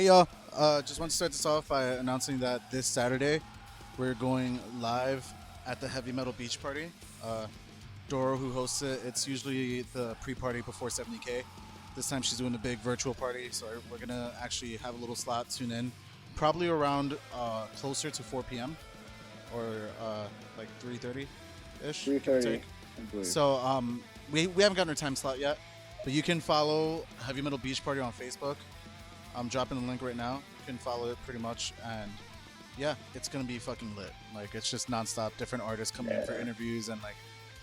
Hey y'all, just want to start this off by announcing that this Saturday we're going live at the Heavy Metal Beach Party. Doro, who hosts it, it's usually the pre-party before 70K. This time she's doing a big virtual party, so we're gonna actually have a little slot, tune in, probably around closer to 4 p.m. or like 3:30-ish. 3:30. So we haven't gotten our time slot yet, but you can follow Heavy Metal Beach Party on Facebook. I'm dropping the link right now. You can follow it pretty much, and yeah, it's gonna be fucking lit. Like, it's just nonstop, different artists coming in for interviews and like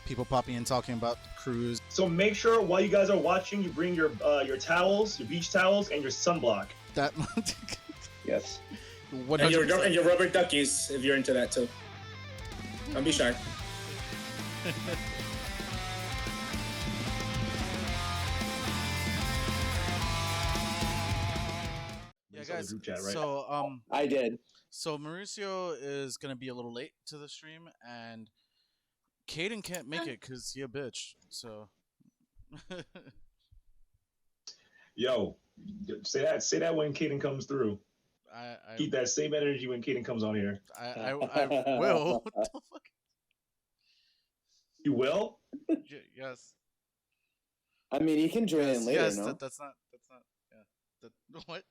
people popping in talking about the cruise. So make sure while you guys are watching, you bring your towels, your beach towels, and your sunblock. That Yes. 100%. And your rubber duckies if you're into that too. Don't be shy. Yeah, guys. Group chat, right? So I did. so Mauricio is gonna be a little late to the stream, and Caden can't make it because he a bitch. So Yo, say that when Kaden comes through. I Keep that same energy when Kaden comes on here. I will. What the fuck? You will? Yes. I mean, he can join in later, Yes. no? That's not. Yeah. What?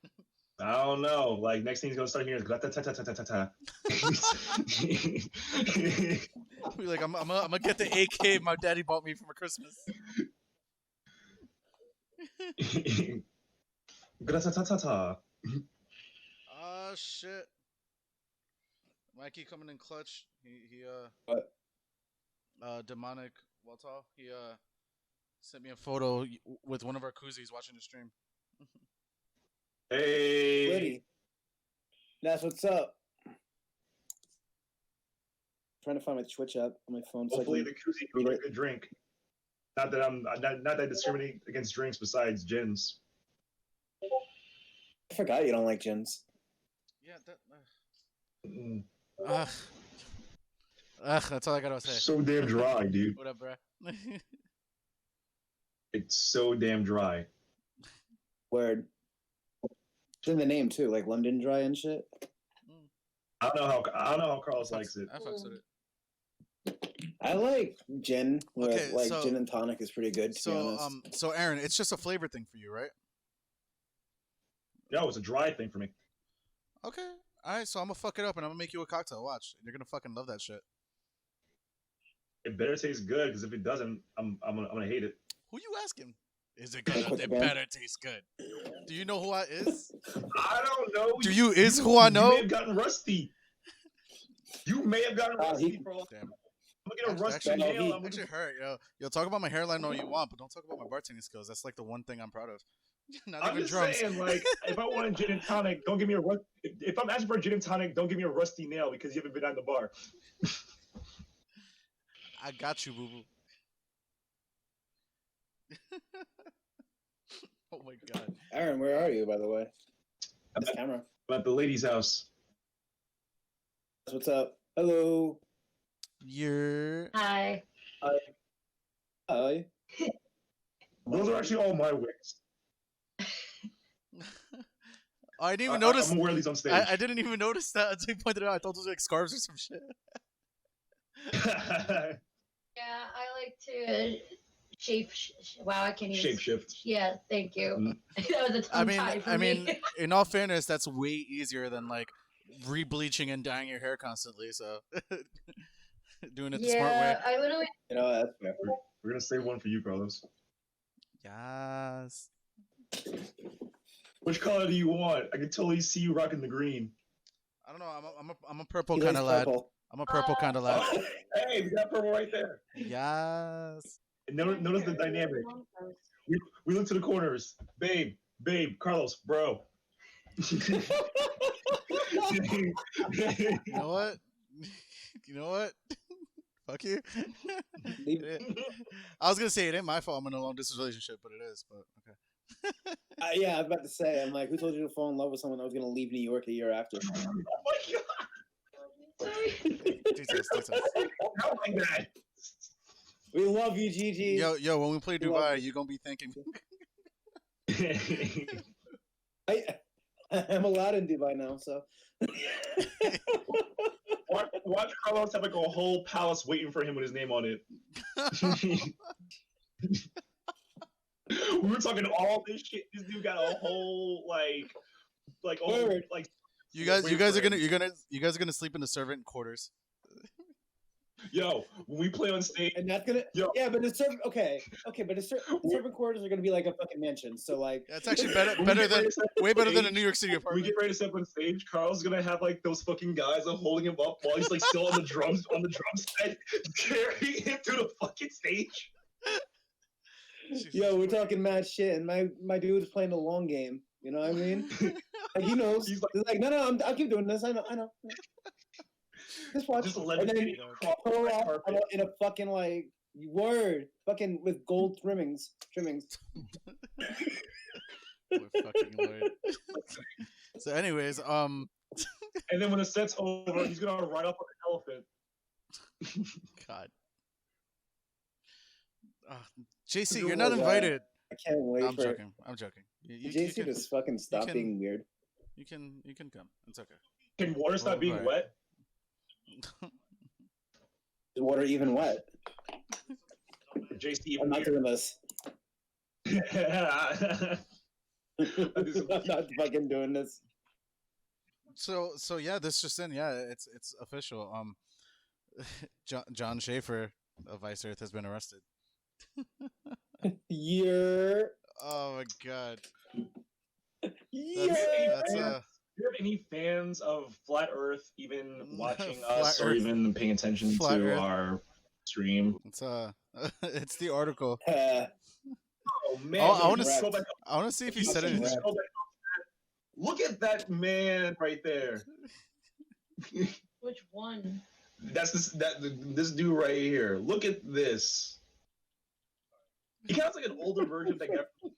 I don't know. Like, next thing he's gonna start hearing is ta-ta-ta-ta-ta-ta. Be like, I'm gonna get the AK my daddy bought me for Christmas. Ta-ta-ta-ta-ta. Oh shit. Mikey coming in clutch. He What? Demonic Waltall. He sent me a photo with one of our koozies watching the stream. Hey. Liddy. That's what's up. Trying to find my Twitch app on my phone. Hopefully so the koozie can be a good drink. Not that I discriminate against drinks besides gins. I forgot you don't like gins. Yeah, that. Mm. That's all I gotta say. So damn dry, dude. What up, bruh? It's so damn dry. Word. It's in the name too, like London Dry and shit. I don't know how Carlos likes it. I fucks with it. I like gin. Okay, like so- gin and tonic is pretty good. To be So honest. so Aaron, it's just a flavor thing for you, right? No, it's a dry thing for me. Okay. All right. So I'm gonna fuck it up and I'm gonna make you a cocktail. Watch. You're gonna fucking love that shit. It better taste good, because if it doesn't, I'm gonna hate it. Who you asking? Is it gonna? Quick It again. better taste good. Do you know who I is? I don't know. Do you is who I You know? may have gotten rusty. You may have gotten rusty, bro. Damn. I'm gonna get a rusty Actually, nail. I'm actually hurt, yo. Talk about my hairline all you want, but don't talk about my bartending skills. That's like the one thing I'm proud of. Not I'm even just drums. saying, like, if I want a gin and tonic, don't give me a rust. If I'm asking for a gin and tonic, don't give me a rusty nail because you haven't been at the bar. I got you, boo boo. Oh my god. Aaron, where are you, by the way? I'm This at, camera. I'm at the lady's house. That's what's up. Hello. You're. Hi. Hi. Those are actually all my wigs. I didn't even notice. I'm gonna wear these on stage. I didn't even notice that until you pointed it out. I thought those were like scarves or some shit. Yeah, I like to shape. Wow, I can't even. Shapeshift. Yeah, thank you. Mm. That was a tongue tie for me. In all fairness, that's way easier than like re-bleaching and dyeing your hair constantly. So doing it the smart way. Yeah, I literally. You know that's fair. We're gonna save one for you, Carlos. Yes. Which color do you want? I can totally see you rocking the green. I don't know. I'm a purple He kind likes of lad. purple. I'm a purple kind of lad. Oh, hey, we got purple right there. Yes. And notice the dynamic. We look to the corners. Babe, Carlos, bro. You know what? You know what? Fuck you. I was gonna say it ain't my fault. I'm in a long distance relationship, but it is. But okay. Yeah, I was about to say. I'm like, who told you to fall in love with someone that was gonna leave New York a year after? Oh my god. Details. How like that? We love you, Gigi. Yo, when we play We love Dubai, you gonna be thinking. I'm allowed in Dubai now, so. Watch Carlos have like a whole palace waiting for him with his name on it. We were talking all this shit. This dude got a whole You guys are gonna sleep in the servant quarters. Yo, when we play on stage, And that's gonna, yeah, but the servant, but the servant quarters are gonna be like a fucking mansion. So like, That's actually way better than a New York City we apartment. get ready to step on stage. Carl's gonna have like those fucking guys holding him up while he's like still on the drum set, carrying him to the fucking stage. yo, we're talking mad shit, and my dude's playing the long game. You know what I mean? Like he knows. He's like, no, I'll keep doing this. I know. Just watch. Just And let then it pull off in a fucking like fucking with gold trimmings. Oh, fucking Lord. So, anyways, And then when the set's over, he's gonna ride up on an elephant. God, JC, you're not invited. I can't wait No, I'm for joking. I'm joking. JC just fucking stop can- being weird. You can come. It's okay. Can water stop being right. wet? Is water even wet? JC, I'm not doing this. I'm I'm not fucking doing this. So yeah, this just in. Yeah, it's official. John Schaffer of Ice Earth has been arrested. You're. Oh my God. Yeah. That's Do you have any fans of Flat Earth even watching Flat us or Earth. even paying attention Flat to Earth. our stream? It's it's the article. Oh man! Oh, I yo, wanna just s- go back- I want to see if he just said anything. go back up. Look at that man right there. Which one? That's this dude right here. Look at this. He kind of like an older version of that guy.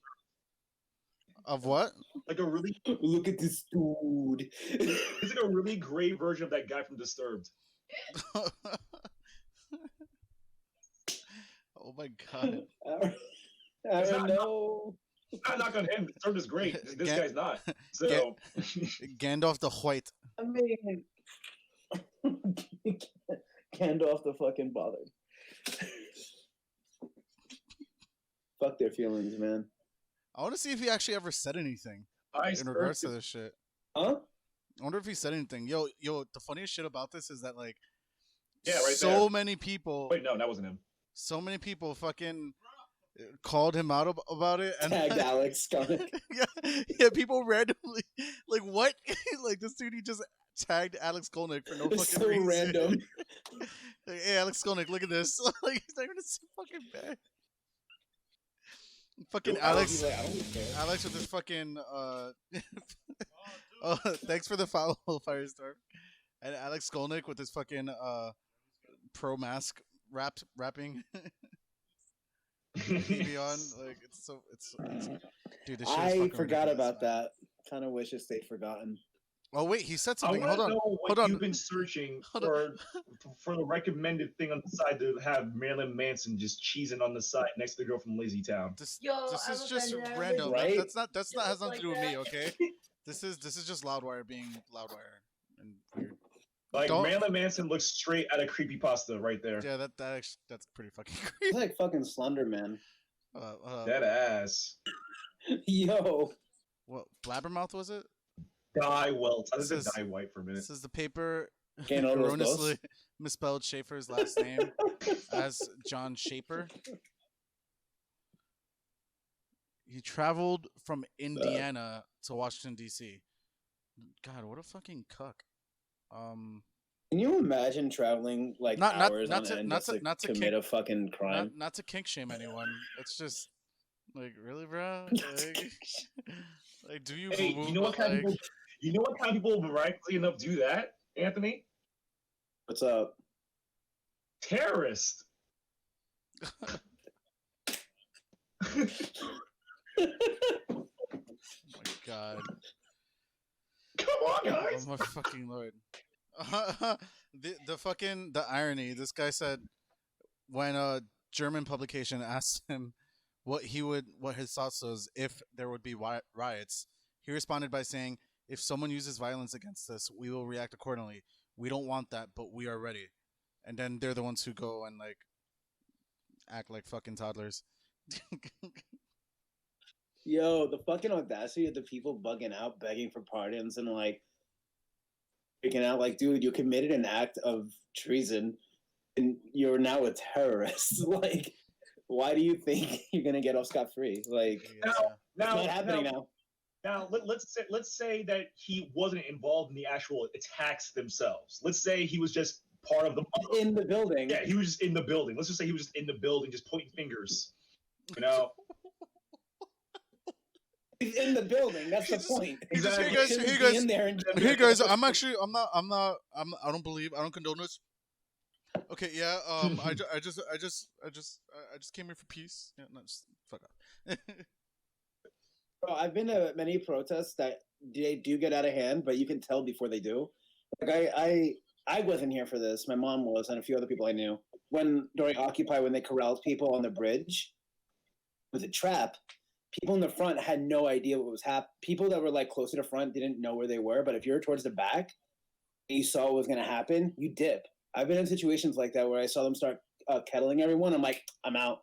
Of what? Like a really, Look at this dude. he's like a really gray version of that guy from Disturbed. Oh my God. I It's don't not- know. Not knock on him. Disturbed is great. This Get- guy's not. So Gandalf the White. I mean, Gandalf the fucking bothered. Fuck their feelings, man. I want to see if he actually ever said anything in regards to this shit. Huh? I wonder if he said anything. Yo, the funniest shit about this is that like, Yeah, right so there. many people, Wait, no, that wasn't him. so many people fucking called him out about it and Tagged Alex Skarnick. yeah, people randomly like what? Like this dude, he just tagged Alex Skolnick for no It's fucking so reason. random. Like, hey, Alex Skolnick, look at this. Like he's not even so fucking bad. Fucking Alex. He's like, I don't care. Alex with his fucking oh, thanks for the follow, Firestorm. And Alex Skolnick with his fucking pro mask rapping TV on. Like it's dude, this shit is I fucking forgot ridiculous, about man. that. Kind of wish it stayed forgotten. Oh wait, he said I something. want Hold to on. know what Hold on. you've been searching Hold on. for the recommended thing on the side to have Marilyn Manson just cheesing on the side next to the girl from Lazy Town. This Yo, this I'm is just offended. random. Right? That's not has nothing like to do with me, that. okay? This is just Loudwire being Loudwire and weird. Like Don't- Marilyn Manson looks straight out of creepypasta right there. Yeah, that's pretty fucking It's creepy. like fucking Slender Man. That ass. Yo. What Blabbermouth was it? Die Welts. I just said This is- Die White for a minute. This is the paper Can't all those erroneously ghosts. misspelled Schaefer's last name as John Shaper. He traveled from Indiana to Washington D.C. God, what a fucking cuck. Can you imagine traveling like Not- hours not on to- end not just to- to not to commit kick- a fucking crime? Not to kink shame anyone. It's just like really, bro. Like do you? Hey, boo-boo, you know what but, kind of like, people? You know what kind of people miraculously enough do that, Anthony? What's up? Terrorist. Oh my God. Come on, guys. Oh my fucking lord. The irony. This guy said when a German publication asked him what his thoughts was if there would be riots, he responded by saying If someone uses violence against us, we will react accordingly. We don't want that, but we are ready. And then they're the ones who go and like act like fucking toddlers. Yo, the fucking audacity of the people bugging out, begging for pardons, and like freaking out, like, dude, you committed an act of treason, and you're now a terrorist. Like, why do you think you're gonna get off scot free? Like, Now, it's not happening now. Now, let's say that he wasn't involved in the actual attacks themselves. Let's say he was just part of the In the building. Yeah, he was just in the building. Let's just say he was just in the building, just pointing fingers. You know. He's in the building. That's the point. Exactly. Hey guys, I don't condone this. Okay, yeah. I just came here for peace. Yeah, no, just fuck off. Bro, I've been to many protests that they do get out of hand, but you can tell before they do. Like I wasn't here for this. My mom was, and a few other people I knew. During Occupy, when they corralled people on the bridge, it was a trap. People in the front had no idea what was happening. People that were like closer to front didn't know where they were, but if you're towards the back and you saw what was going to happen, you dip. I've been in situations like that where I saw them start kettling everyone. I'm like, I'm out.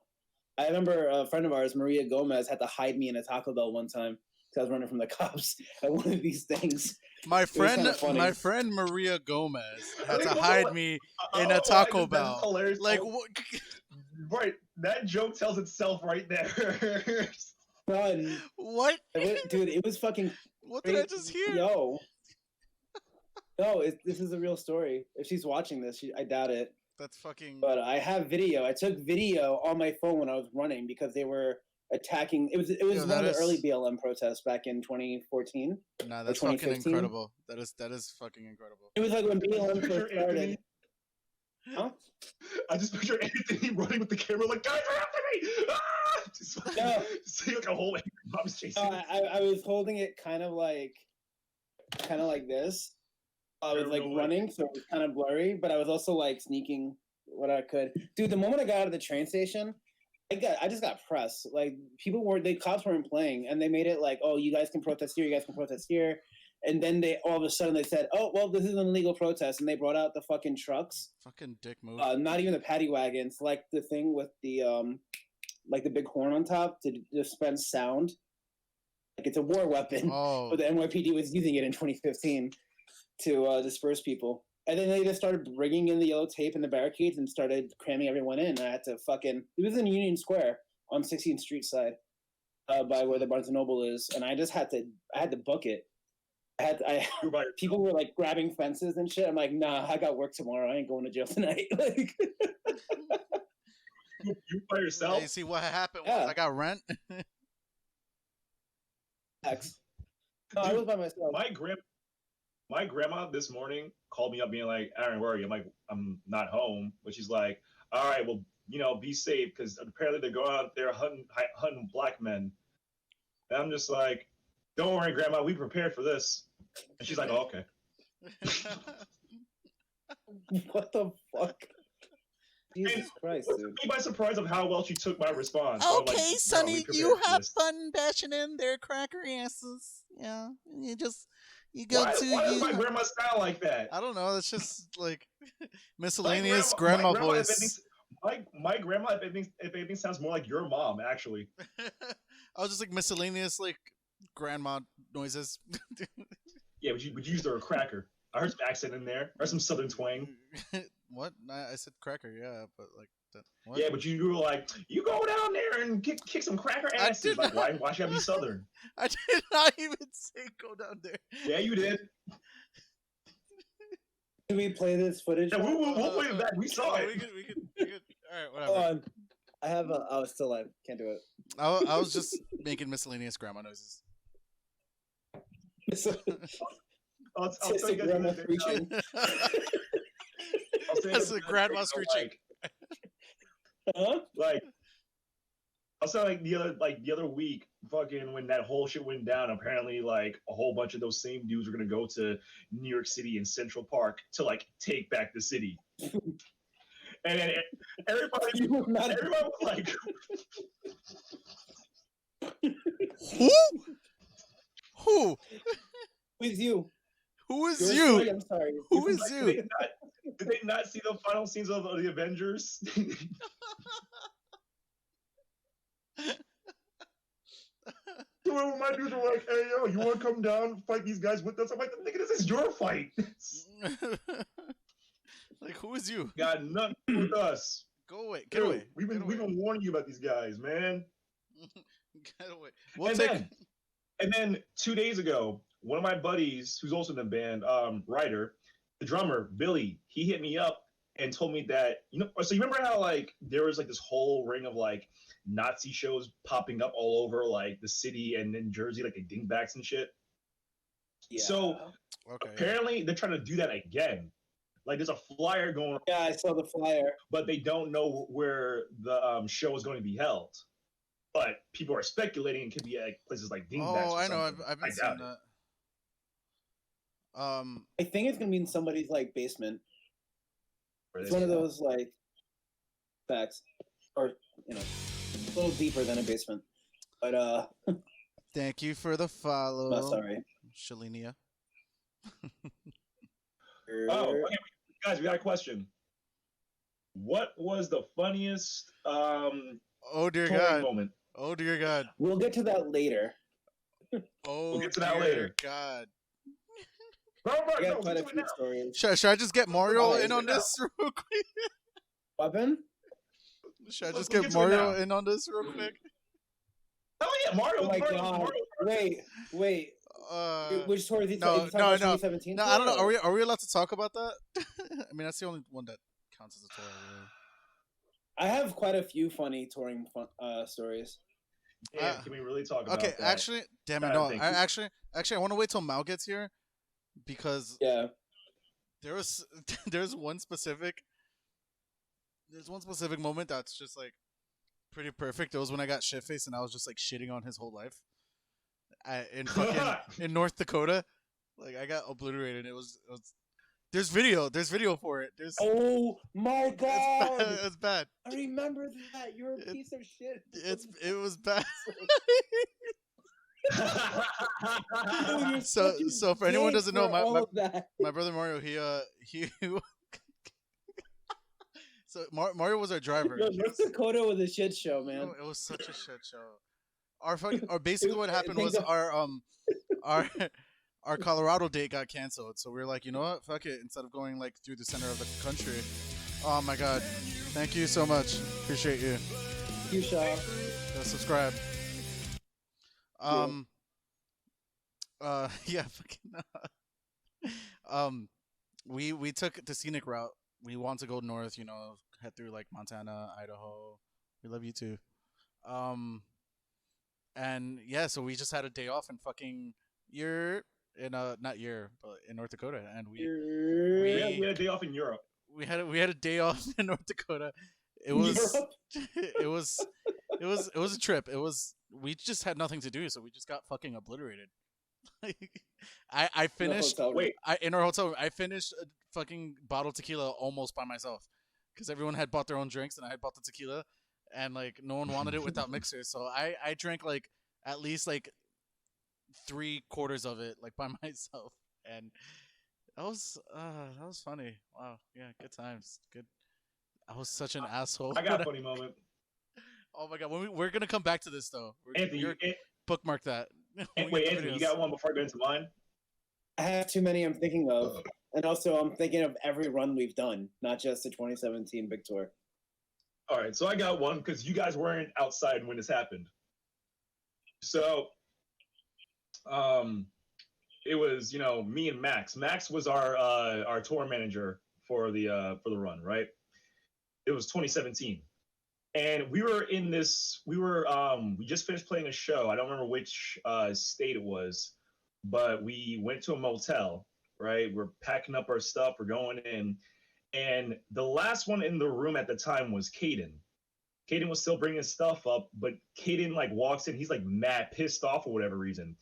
I remember a friend of ours, Maria Gomez, had to hide me in a Taco Bell one time because I was running from the cops at one of these things. My friend Maria Gomez had to hide me in a Taco Bell. Like, what? Right, that joke tells itself right there. Son, what? Dude, it was fucking. What did I just hear? Yo. No, this is a real story. If she's watching this, I doubt it. That's fucking. But I have video. I took video on my phone when I was running because they were attacking. It was one of the early BLM protests back in 2014. Nah, that's fucking incredible. That is fucking incredible. It was like when BLM first started. Huh? I just picture Anthony running with the camera like, guys are after me! Ah! Just see like a whole angry mom's chasing. I was holding it kind of like this. I was like running, so it was kind of blurry, but I was also like sneaking what I could. Dude, the moment I got out of the train station, I just got pressed. Like the cops weren't playing, and they made it like, oh, you guys can protest here, you guys can protest here. And then all of a sudden they said, oh, well, this is an illegal protest. And they brought out the fucking trucks. Fucking dick move. Not even the paddy wagons, like the thing with the big horn on top to dispense sound. Like it's a war weapon. Oh. But the NYPD was using it in 2015 to disperse people. And then they just started bringing in the yellow tape and the barricades and started cramming everyone in. I had to it was in Union Square on 16th Street side by where the Barnes & Noble is. And I had to book it. People were like grabbing fences and shit. I'm like, nah, I got work tomorrow. I ain't going to jail tonight. Like, you by yourself? Yeah, you see what happened? Yeah. I got rent. No, I was by myself. My grandma this morning called me up being like, Aaron, where are you? I'm like, I'm not home. But she's like, all right, well, be safe because apparently they're going out there hunting black men. And I'm just like, don't worry, Grandma, we prepared for this. And she's like, oh, okay. What the fuck? Jesus Christ, dude. Me by surprise of how well she took my response. Okay, like, Sonny, you have fun bashing in their cracker asses. Yeah, you go why does my grandma sound like that? I don't know. It's just like miscellaneous grandma voice. My grandma, if anything, sounds more like your mom, actually. I was just like miscellaneous, like grandma noises. Yeah, would you use the cracker? I heard some accent in there. I heard some southern twang. What? I said cracker, yeah, but like that. What? Yeah, but you were like, you go down there and kick some cracker asses. Like, why should I be southern? I did not even say go down there. Yeah, you did. Can we play this footage? Yeah, we'll play it back. We saw it. We could. All right, whatever. Hold on. I have oh, it's still live. Can't do it. I was just making miscellaneous grandma noises. I'll tell you guys screeching. That's a grandma screeching. Huh? Like, I was saying the other week, fucking when that whole shit went down, apparently like a whole bunch of those same dudes were gonna go to New York City and Central Park to like take back the city. And then everybody was like, Who? Who's you? Who is Yours you? truly, I'm sorry. Who is Like, you? did they not see the final scenes of the Avengers? Well, my dudes were like, "Hey, yo, you want to come down, fight these guys with us?" I'm like, "Nigga, this is your fight. Like, who is you? Got nothing to do with us. Go away. Get Dude, away. We've Get away. been warning you about these guys, man." Get away. We'll and take. then 2 days ago, one of my buddies, who's also in the band, Ryder, the drummer Billy, he hit me up and told me that, you know. So you remember how like there was like this whole ring of like Nazi shows popping up all over like the city and in Jersey, like the dingbacks and shit. Yeah. So Okay. apparently they're trying to do that again. Like there's a flyer going, Yeah, I saw the flyer. but they don't know where the show is going to be held. But people are speculating it could be at places like dingbacks. Oh, or I know. something. I've been I seeing doubt that. I think it's gonna be in somebody's like basement. it. It's one of those like facts, or you know, a little deeper than a basement. But Thank you for the follow. no, sorry. Shalinia. Oh, okay, guys, we got a question. What was the funniest Oh dear touring God. moment? Oh dear God. We'll get to that later. Oh get to that dear later. God. No, I got no, quite a do it few now. stories. Should I just get Mario Oh, in on now. this real quick? Weapon? Should I Let's just get get to it Mario now. in on this real quick? Oh yeah, Mario. Oh my Mario, god! Mario. Wait. Which tour is he no, talking about? no. 2017? No, I don't know. Are we allowed to talk about that? I mean, that's the only one that counts as a tour. Really. I have quite a few funny touring stories. Yeah, can we really talk about Okay, that? actually, damn it, God, no. thank I you. actually, I want to wait till Mal gets here because Yeah. there's one specific moment that's just like pretty perfect. It was when I got shit faced and I was just like shitting on his whole life. In fucking in North Dakota, like I got obliterated. It was there's video for it. There's Oh my god! it's bad. I remember that. You're a piece of shit. It was bad. Oh, you're so such a so for anyone who dick doesn't know, for all of that. my brother Mario, he so Mario was our driver. Yo, North Dakota was a shit show, man. Oh, it was such a shit show. Or basically what happened was Think our Colorado date got canceled. So we were like, you know what? Fuck it. Instead of going like through the center of the country. Oh my god. Thank you so much. Appreciate you. You shall. Subscribe. Yeah, fucking we took the scenic route. We want to go north, you know, head through like Montana, Idaho. We love you too. And yeah, so we just had a day off in fucking not in North Dakota, and we had a day off in Europe. We had a day off in North Dakota. It was it was a trip. We just had nothing to do, so we just got fucking obliterated. I finished in our hotel room. I finished a fucking bottle of tequila almost by myself because everyone had bought their own drinks and I had bought the tequila, and like no one wanted it without mixers. So I drank like at least like 3/4 of it like by myself, and that was funny. Wow, yeah, good times. Good. I was such an asshole. I got a funny moment. Oh my god, we're gonna come back to this though. Anthony, bookmark that. Wait, Anthony, you got one before I go into mine? I have too many I'm thinking of. And also I'm thinking of every run we've done, not just the 2017 big tour. All right, so I got one because you guys weren't outside when this happened. So it was, you know, me and Max. Max was our tour manager for the run, right? It was 2017. And we were we just finished playing a show. I don't remember which state it was, but we went to a motel, right? We're packing up our stuff, we're going in. And the last one in the room at the time was Caden. Caden was still bringing stuff up, but Caden like walks in, he's like mad pissed off for whatever reason.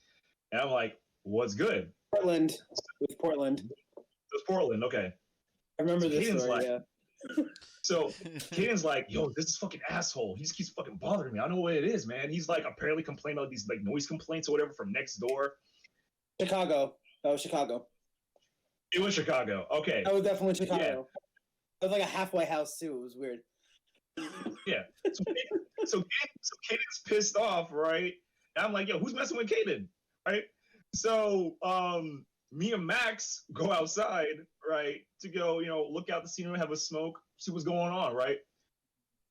And I'm like, what's good? Portland. With Portland. It was Portland, okay. I remember So this Caden's story, like, yeah. So Caden's like, yo, this is fucking asshole. He just keeps fucking bothering me. I don't know what it is, man. He's like apparently complaining about these like noise complaints or whatever from next door. Chicago. That was Chicago. It was Chicago. Okay. That was definitely Chicago. Yeah. It was like a halfway house too. It was weird. Yeah. So Caden's pissed off, right? And I'm like, yo, who's messing with Caden? Right? So me and Max go outside, right, to go, look out the scenery, have a smoke, see what's going on, right?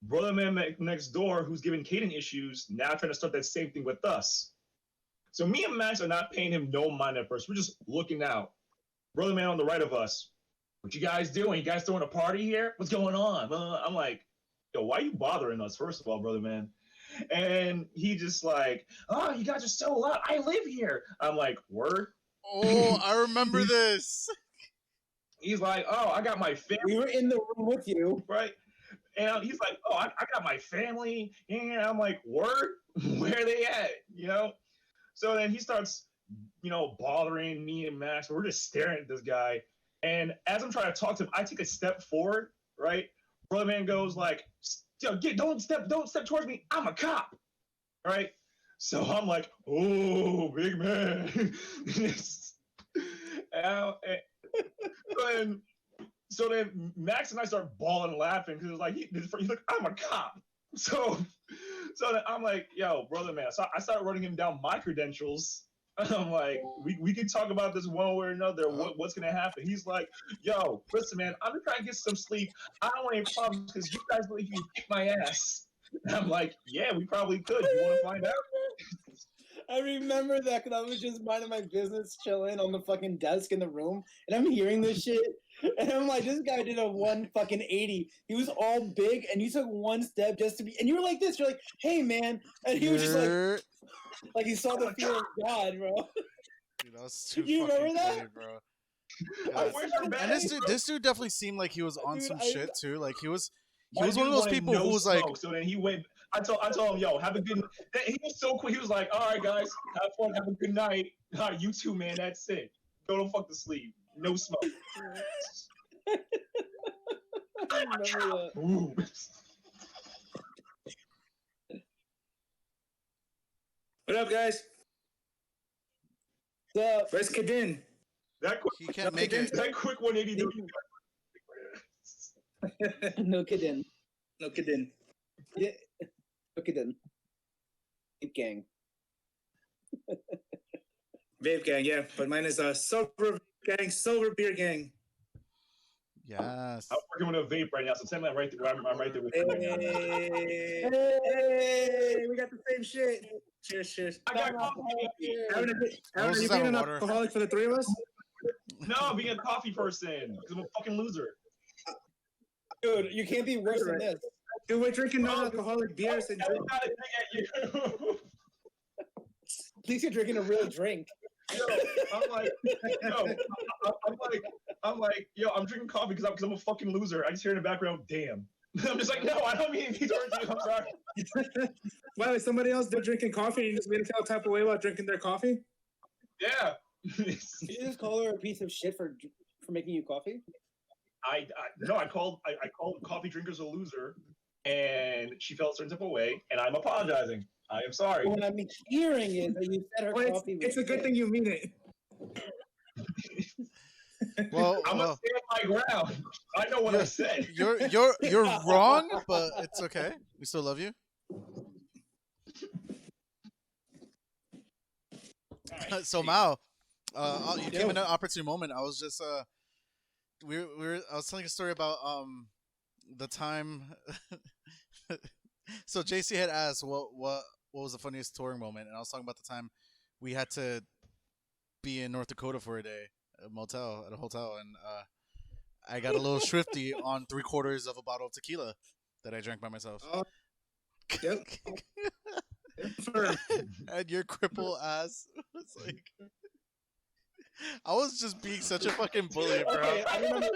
Brother man next door, who's giving Caden issues, now trying to start that same thing with us. So me and Max are not paying him no mind at first. We're just looking out. Brother man on the right of us, what you guys doing? You guys throwing a party here? What's going on? I'm like, yo, why are you bothering us, first of all, brother man? And he just like, oh, you guys are so loud. I live here. I'm like, word? Oh, I remember this. He's like, oh, I got my family. We were in the room with you. Right? And he's like, oh, I got my family. And I'm like, word? Where are they at? So then he starts, bothering me and Max. We're just staring at this guy. And as I'm trying to talk to him, I take a step forward, right? Brother man goes like, yo, don't step towards me. I'm a cop, right? So I'm like, oh, big man. So then Max and I start bawling and laughing because it's like he's like, I'm a cop. So then I'm like, yo, brother man. So I started running him down my credentials. I'm like, we can talk about this one way or another. What's gonna happen? He's like, yo, listen, man, I'm just trying to get some sleep. I don't want any problems because you guys believe you kick my ass. And I'm like, yeah, we probably could. You want to find out? I remember that because I was just minding my business, chilling on the fucking desk in the room, and I'm hearing this shit, and I'm like, this guy did a 180. He was all big, and you took one step just to be, and you were like this. You're like, hey, man, and he was just like he saw the fear of God, bro. Dude, that was too you fucking remember that? funny, bro. And this dude definitely seemed like he was on some shit too. Like he was one of those people who was like. So then he went. I told him, yo, have a good. He was so cool. He was like, all right, guys, have fun, have a good night. All right, you too, man. That's it. Go to fuck to sleep. No smoke. I remember that. What up, guys? Where's Kadin? That quick, he can't make it. That quick 180. No kidding. No Kadin. Yeah. Look at them. Vape gang. Vape gang, yeah. But mine is a sober gang, sober beer gang. Yes. I'm working with a vape right now, so tell me I'm right there with you right now. Hey, we got the same shit. Cheers. I got coffee. Aaron, are you being an alcoholic for the three of us? No, I'm being a coffee person because I'm a fucking loser. Dude, you can't be worse than this. Dude, we're drinking non-alcoholic beers and drink. At least you're drinking a real drink. I'm like, yo, I'm drinking coffee because I'm a fucking loser. I just hear in the background, damn. I'm just like, no, I don't mean these oranges. I'm sorry. Why is somebody else they're drinking coffee and you just made a tell type of way while drinking their coffee? Yeah. Did you just call her a piece of shit for making you coffee? I called coffee drinkers a loser, and she felt a certain type of way, and I'm apologizing. I am sorry. What I'm hearing is that you said her coffee. It's a good thing you mean it. Well, I'm gonna stand my ground. I know what I said. You're wrong, but it's okay. We still love you. So Mao, you came in an opportune moment. I was just I was telling a story about the time. So JC had asked what was the funniest touring moment, and I was talking about the time we had to be in North Dakota for a day, at a hotel, and I got a little swifty on 3/4 of a bottle of tequila that I drank by myself. Yep. And your cripple ass was like, I was just being such a fucking bully, bro. Okay, I remember.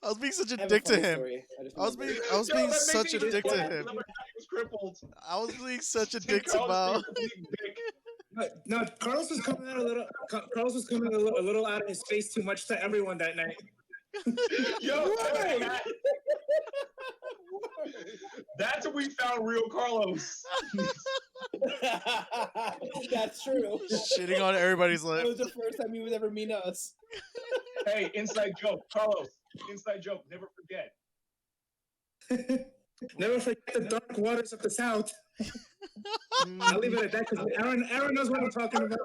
I was being such a dick to him. I was being such a dick to him. I was being such a dick to Mal. No, Carlos was coming a little out of his face too much to everyone that night. Yo, that's when we found real Carlos. That's true. Shitting on everybody's That lip. was the first time he would ever meet us. Hey, inside joke, Carlos. Inside joke. Never forget. Never forget the dark waters of the South. I'll leave it at that because Aaron knows what I'm talking about.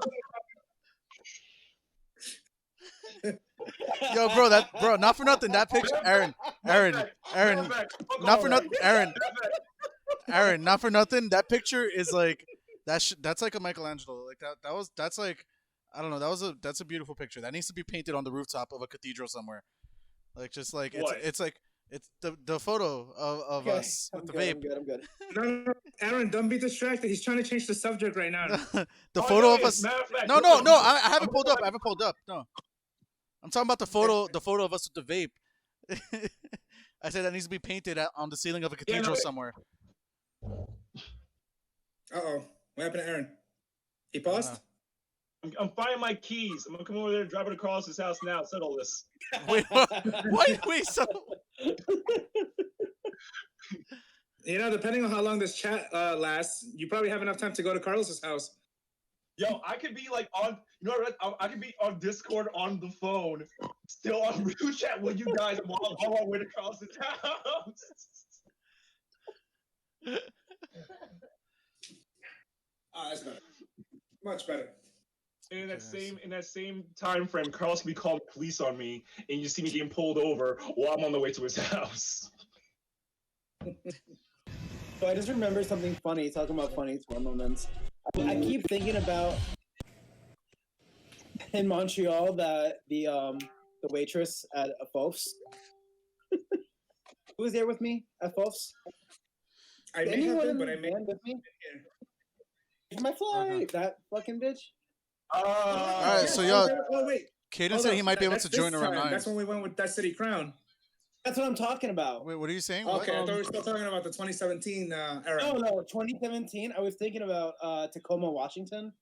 Yo, bro, not for nothing. That picture, Aaron, not for nothing, Aaron, not for nothing. That picture is like that's like a Michelangelo. Like that's like I don't know. That's a beautiful picture. That needs to be painted on the rooftop of a cathedral somewhere. Like just like it's like it's the photo of Okay, us with the good, vape. I'm good. No, Aaron, don't be distracted. He's trying to change the subject right now. The photo of us. Matter of fact, No. I haven't pulled up. No. I'm talking about the photo of us with the vape. I said that needs to be painted on the ceiling of a cathedral somewhere. Uh-oh. What happened to Aaron? He paused? I'm finding my keys. I'm gonna come over there, drive it across his house now, settle this. Wait, wait, so You know, depending on how long this chat lasts, you probably have enough time to go to Carlos's house. Yo, I could be like on, you know what? I could be on Discord on the phone, still on group chat with you guys while I'm on my way to Carlos's house. That's better. Much better. And in that same time frame, Carlos can be calling the police on me, and you see me getting pulled over while I'm on the way to his house. So I just remember something funny, talking about funny tour moments. I keep thinking about in Montreal that the waitress at a Fof's. Who was there with me at Fof's? I may have been, but I may with me. My flight, that fucking bitch. all right, so y'all. Oh wait, Caden said he might be able to join around 9. That's when we went with That City Crown. That's what I'm talking about. Wait, what are you saying? Okay, What? I thought we were still talking about the 2017 era. No, 2017. I was thinking about Tacoma, Washington.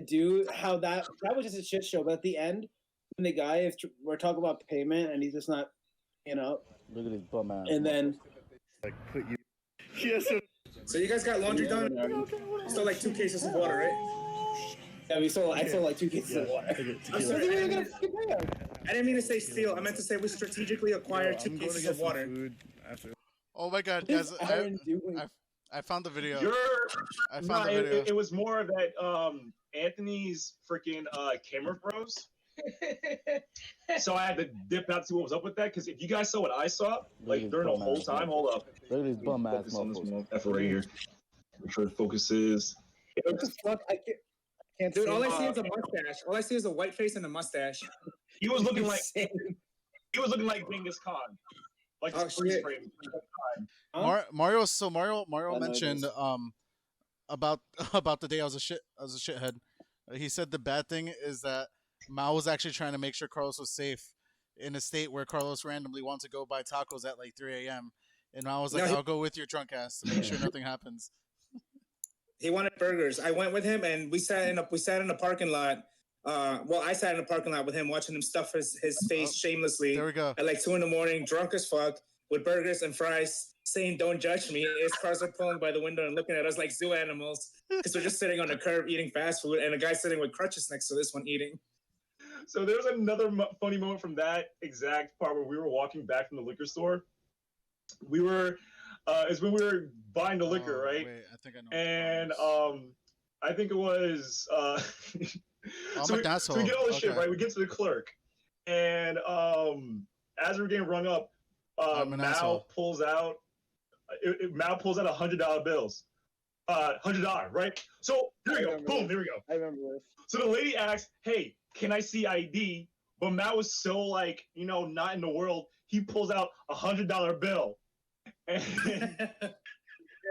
Dude, how that was just a shit show. But at the end, when the guy we're talking about payment and he's just not, Look at his bum ass. and then Like put you. Yes. So you guys got laundry done? Still like 2 cases of water, right? yeah, I sold like 2 cases of water. I'm sorry, I didn't mean to say steal. I meant to say we strategically acquired 2 cases of water. Oh my God, What guys! is Aaron doing? I found the video. I No, found the video. it was more of that Anthony's freaking camera froze. So I had to dip out to see what was up with that, because if you guys saw what I saw, like during the whole time, hold up. Look at his bum ass Focus on this motherfucker. effort right here. Make sure it focuses. What the fuck? I can't Dude, see all I it. see is a mustache. All I see is a white face and a mustache. He was looking like Genghis Khan, like Oh, his freeze shit. frame. Mario. So Mario I know mentioned this. about the day I was a shithead. He said the bad thing is that Mao was actually trying to make sure Carlos was safe in a state where Carlos randomly wants to go buy tacos at like 3 a.m. And Mao was like, No, he- "I'll go with your drunk ass to make sure nothing happens." He wanted burgers. I went with him, and we sat in a parking lot. Well, I sat in a parking lot with him, watching him stuff his face shamelessly There we go. at like 2 a.m, drunk as fuck, with burgers and fries, saying "Don't judge me." His cars are pulling by the window and looking at us like zoo animals because we're just sitting on the curb eating fast food, and a guy sitting with crutches next to this one eating. So there was another funny moment from that exact part where we were walking back from the liquor store. We were, it's when we were buying the liquor, Oh, right? Wait, I think I know. And I think it was I'm so an we asshole. get all the shit Okay. right. We get to the clerk, and as we're getting rung up, I'm an asshole. Mal pulls out $100 bills, $100, right? So there we go, boom, there we go. I remember this. So the lady asks, "Hey, can I see ID?" But Matt was so like, not in the world. He pulls out $100 bill, and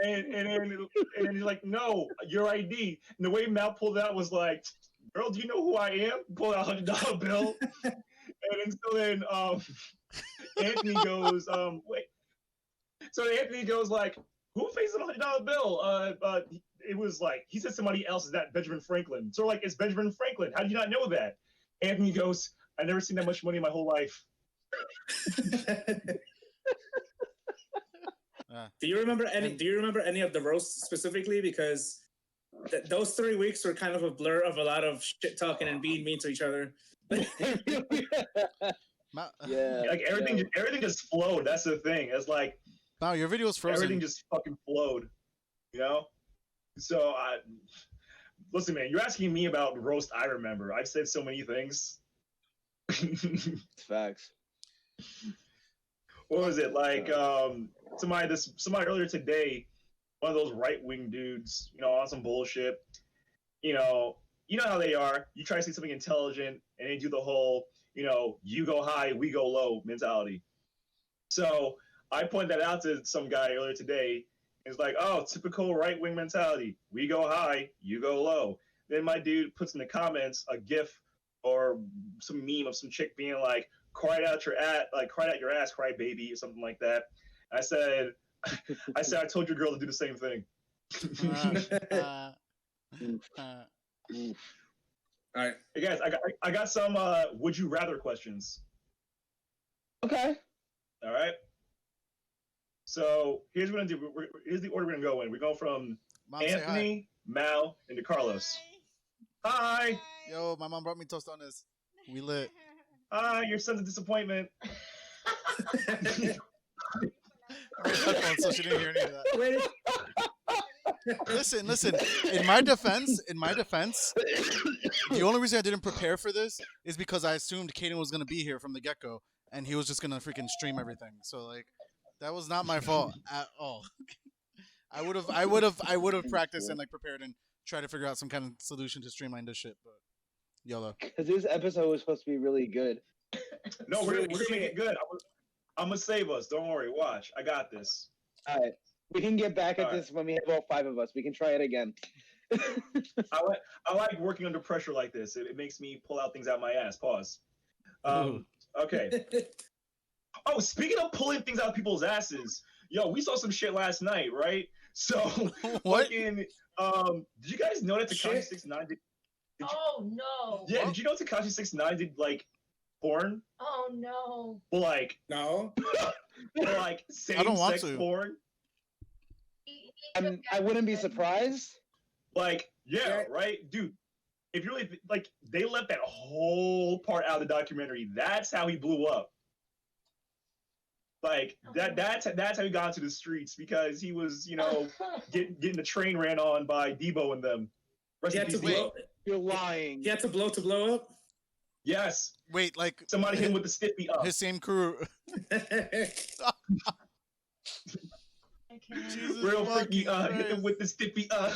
and he's like, "No, your ID." And the way Matt pulled it out was like, "Girl, do you know who I am?" Pull out $100 bill, and then Anthony goes, "Wait." So Anthony goes like, "Who faces a $100 bill?" It was like he said somebody else is that Benjamin Franklin. So like, it's Benjamin Franklin. How do you not know that? Anthony goes, "I've never seen that much money in my whole life." Do you remember any of the roasts specifically? Because those 3 weeks were kind of a blur of a lot of shit talking and being mean to each other. Yeah. Like everything just flowed. That's the thing. It's like Wow, your video was frozen. everything just fucking flowed. You know. So listen, man. You're asking me about roast. I remember. I've said so many things. It's facts. What was it like? Somebody earlier today, one of those right-wing dudes, on some bullshit. You know how they are. You try to say something intelligent, and they do the whole, you go high, we go low mentality. So I pointed that out to some guy earlier today. It's like, oh, typical right-wing mentality. We go high, you go low. Then my dude puts in the comments a GIF or some meme of some chick being like, cried out your ass, cry baby, or something like that. I said, I told your girl to do the same thing. All right, hey guys, I got some would you rather questions. Okay. All right. So here's what I'm gonna do. Here's the order we're gonna go in. We go from Mom, say hi. Anthony, Mal, and Carlos. Hi. Yo, my mom brought me tostones. We lit. Hi. Your son's a disappointment. Headphones, so she didn't hear any of that. Listen. In my defense, the only reason I didn't prepare for this is because I assumed Caden was gonna be here from the get-go, and he was just gonna freaking stream everything. So like, that was not my fault at all. I would have practiced and like prepared and tried to figure out some kind of solution to streamline this shit. But YOLO. Because this episode was supposed to be really good. No, we're gonna make it good. I'm gonna save us. Don't worry. Watch. I got this. All right. We can get back at this when we have all 5 of us. We can try it again. I like working under pressure like this. It makes me pull out things out my ass. Pause. Okay. Oh, speaking of pulling things out of people's asses, yo, we saw some shit last night, right? So, What? fucking, did you guys know that Tekashi 69 did? Oh no. Yeah, did you know Tekashi 69 did like porn? Oh no. Well, like, no. or like I don't want same-sex to. porn? I wouldn't be surprised. Like, yeah, right, dude. If you really like, they left that whole part out of the documentary. That's how he blew up. Like that's how he got into the streets, because he was, getting the train ran on by Debo and them. He had to blow. You're lying. He had to blow up. Yes. Wait, like Somebody hit him with the stiffy up. his same crew. Jesus Real freaky fucking hit him Christ. with the stiffy up.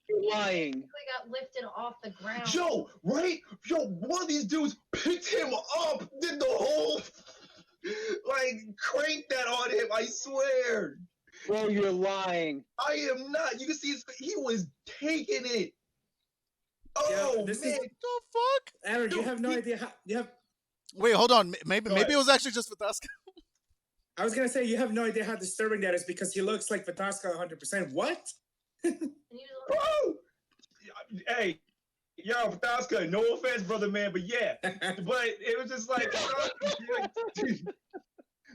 You're lying. He got lifted off the ground. Yo, right? Yo, one of these dudes picked him up, did the whole cranked that on him, I swear. Bro, you're lying. I am not. You can see he was taking it. Oh, this man. is- What the fuck? Aaron, you Dude, have no idea how. You have. Wait, hold on. Maybe ahead. it was actually just Vitaska. I was gonna say you have no idea how disturbing that is because he looks like Vitaska 100%. What? And he was Bro! Hey, yo, Vitaska, no offense, brother, man, but yeah. But it was just like,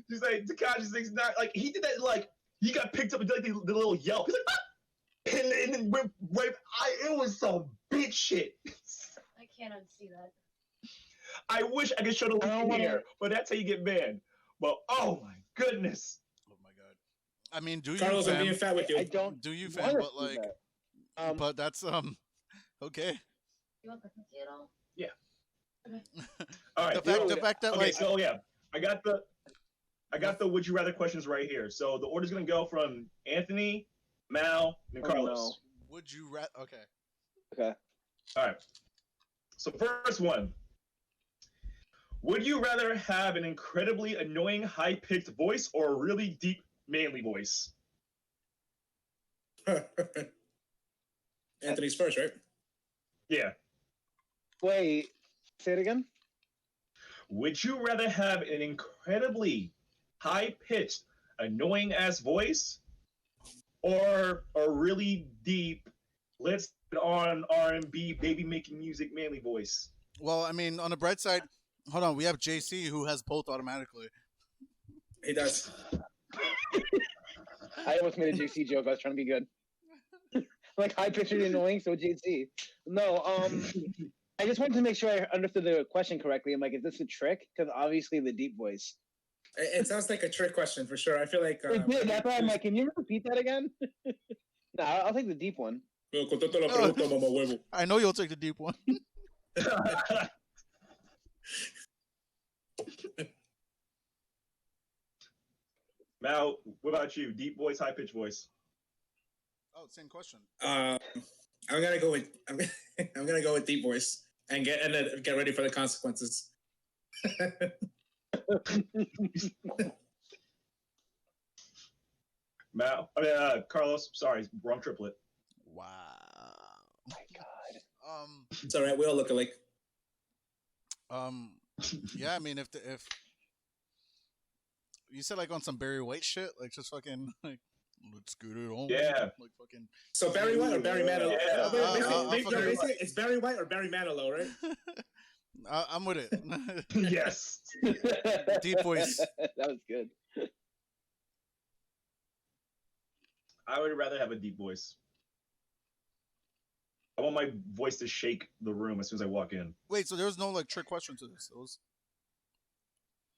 just like Tekashi 69, like he did that, like he got picked up and did like the little yelp. He's like, ah! and then went right. It was some bitch shit. I can't unsee that. I wish I could show the I don't link wanna- here, but that's how you get banned. But oh my goodness, Oh my god. I mean, do you, Carlos, I'm fam? being fat with you. I don't. Do you, fam? wanna But see like, that. but that's okay. You want the cookie at all? all right. The fact that Okay, like, so yeah, I got the would you rather questions right here. So the order's gonna go from Anthony, Mal, and Oh, Carlos. no. would you rather? Okay. Okay. All right. So first one. Would you rather have an incredibly annoying high-pitched voice or a really deep manly voice? Anthony's first, right? Yeah. Wait. Say it again. Would you rather have an incredibly high-pitched, annoying-ass voice or a really deep, let's get on R&B, baby-making music manly voice? Well, I mean, on the bright side, hold on. We have JC who has both automatically. He does. I almost made a JC joke. I was trying to be good. like high pitched and annoying. So JC. No, I just wanted to make sure I understood the question correctly. I'm like, is this a trick? Because obviously the deep voice. It sounds like a trick question for sure. I feel like. It did. That's why I'm like, can you repeat that again? No, I'll take the deep one. I know you'll take the deep one. Mal, what about you? Deep voice, high pitched voice. Oh, same question. I'm gonna go with I'm gonna go with deep voice and get ready for the consequences. Mal, Carlos. Sorry, wrong triplet. Wow. Oh my God. It's all right. We all look alike. Yeah. I mean, if you said like on some Barry White shit, like just fucking like let's get it on. Yeah. Like fucking. So Barry White or Barry Manilow? Yeah. Basically, it's Barry White or Barry Manilow, right? I'm with it. Yes. Deep voice. That was good. I would rather have a deep voice. I want my voice to shake the room as soon as I walk in. Wait, so there was no like trick question to this? It was...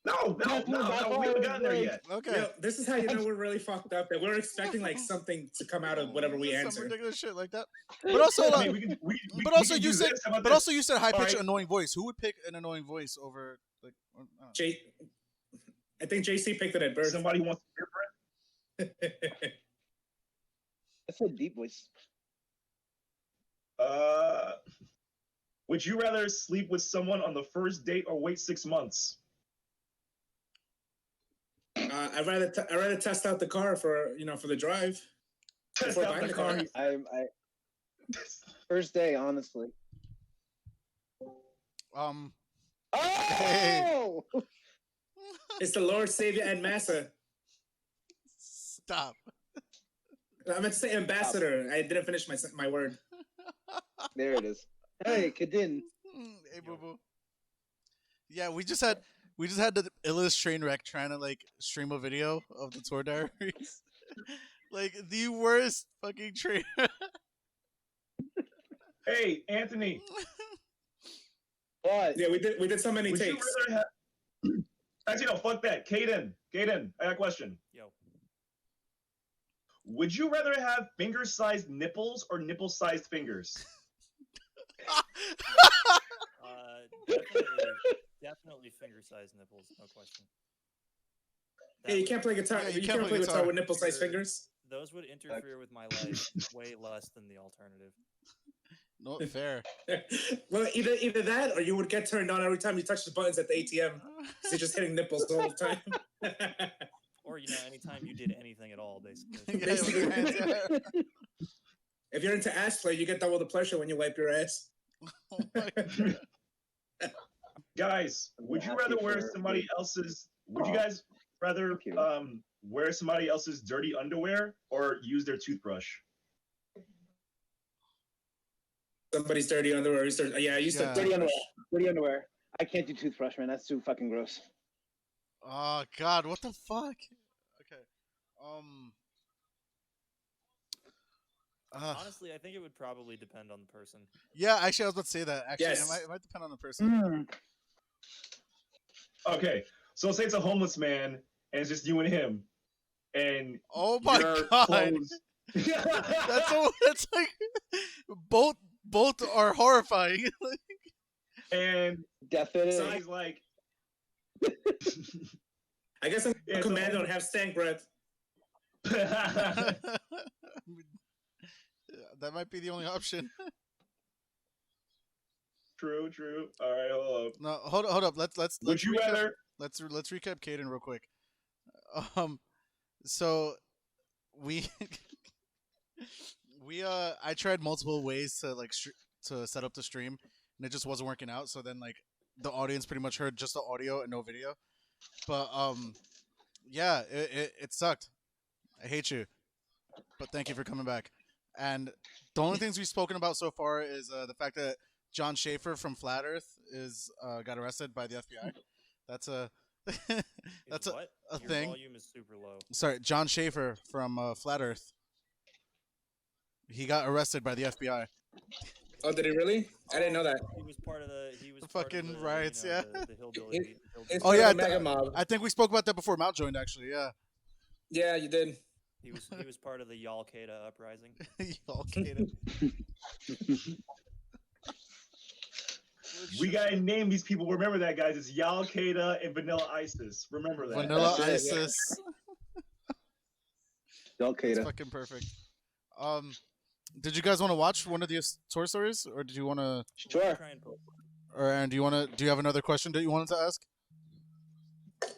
No, we haven't gotten there yet. Okay. Yeah, this is how you know we're really fucked up. That we're expecting like something to come out of whatever we Some answer. ridiculous shit like that. But also, I like, mean, but also we you can do said, this. How about but this? also you said high pitched Alright. annoying voice. Who would pick an annoying voice over like? I think JC picked it at birth. Somebody who wants to hear That's a deep voice. would you rather sleep with someone on the first date or wait 6 months? I'd rather test out the car for the drive. Test Before out buying the the car. car. I first day, honestly. Oh! It's the Lord, Savior, and Master. Stop. I meant to say ambassador. I didn't finish my word. There it is. Hey, Kadin. Hey, boo boo. Yeah, we just had the Aeolist train wreck trying to like stream a video of the tour diaries. Like the worst fucking train. Hey, Anthony. What? Yeah, we did so many Would you takes. rather have... Actually, no, fuck that. Caden, I got a question. Yo. Would you rather have finger-sized nipples or nipple-sized fingers? Definitely finger-sized nipples, no question. Hey, you can't play guitar. Yeah, you can't play guitar with nipple-sized Sure. fingers. Those would interfere with my life way less than the alternative. Not fair. Well, either that, or you would get turned on every time you touch the buttons at the ATM. So you're just hitting nipples all the time. Or, anytime you did anything at all, basically. Yeah, with your hands, yeah. If you're into ass play, you get double the pleasure when you wipe your ass. Oh my God. Guys, would you rather wear somebody else's... Would you guys rather Thank you. wear somebody else's dirty underwear or use their toothbrush? Somebody's dirty underwear. I used to Yeah. Dirty underwear. Dirty underwear. I can't do toothbrush, man. That's too fucking gross. Oh God, what the fuck? Okay. Honestly, I think it would probably depend on the person. Yeah, actually, I was about to say that. Actually, Yes. it might depend on the person. Okay, so say it's a homeless man and it's just you and him, and Oh my your God. clothes- That's like both are horrifying. and Definitely. so he's like, I guess I'm Yeah, a so- commando and have stank breath. That might be the only option. True. All right, hold up. No, hold up. Let's Would you recap, rather? let's recap Caden real quick. So we I tried multiple ways to like to set up the stream, and it just wasn't working out. So then like the audience pretty much heard just the audio and no video. But yeah, it sucked. I hate you, but thank you for coming back. And the only things we've spoken about so far is the fact that John Schaffer from Flat Earth is got arrested by the FBI. That's a that's Is what? a Your thing. volume is super low. Sorry, John Schaffer from Flat Earth. He got arrested by the FBI. Oh, did he really? I didn't know that. He was part of the. He was The part of fucking the, riots, yeah. The hillbilly. It's Oh, part yeah, of the mega mob. I think we spoke about that before Mount joined, actually. Yeah. Yeah, you did. He was part of the Queda uprising. Y'all kidding. We gotta name these people. Remember that, guys. It's Queda and Vanilla Isis. Remember that. Vanilla That's it, ISIS. Al It's Qaeda. fucking perfect. Did you guys want to watch one of these tour stories, or did you want to? Sure. Try and poke. Or and do you want to? Do you have another question that you wanted to ask?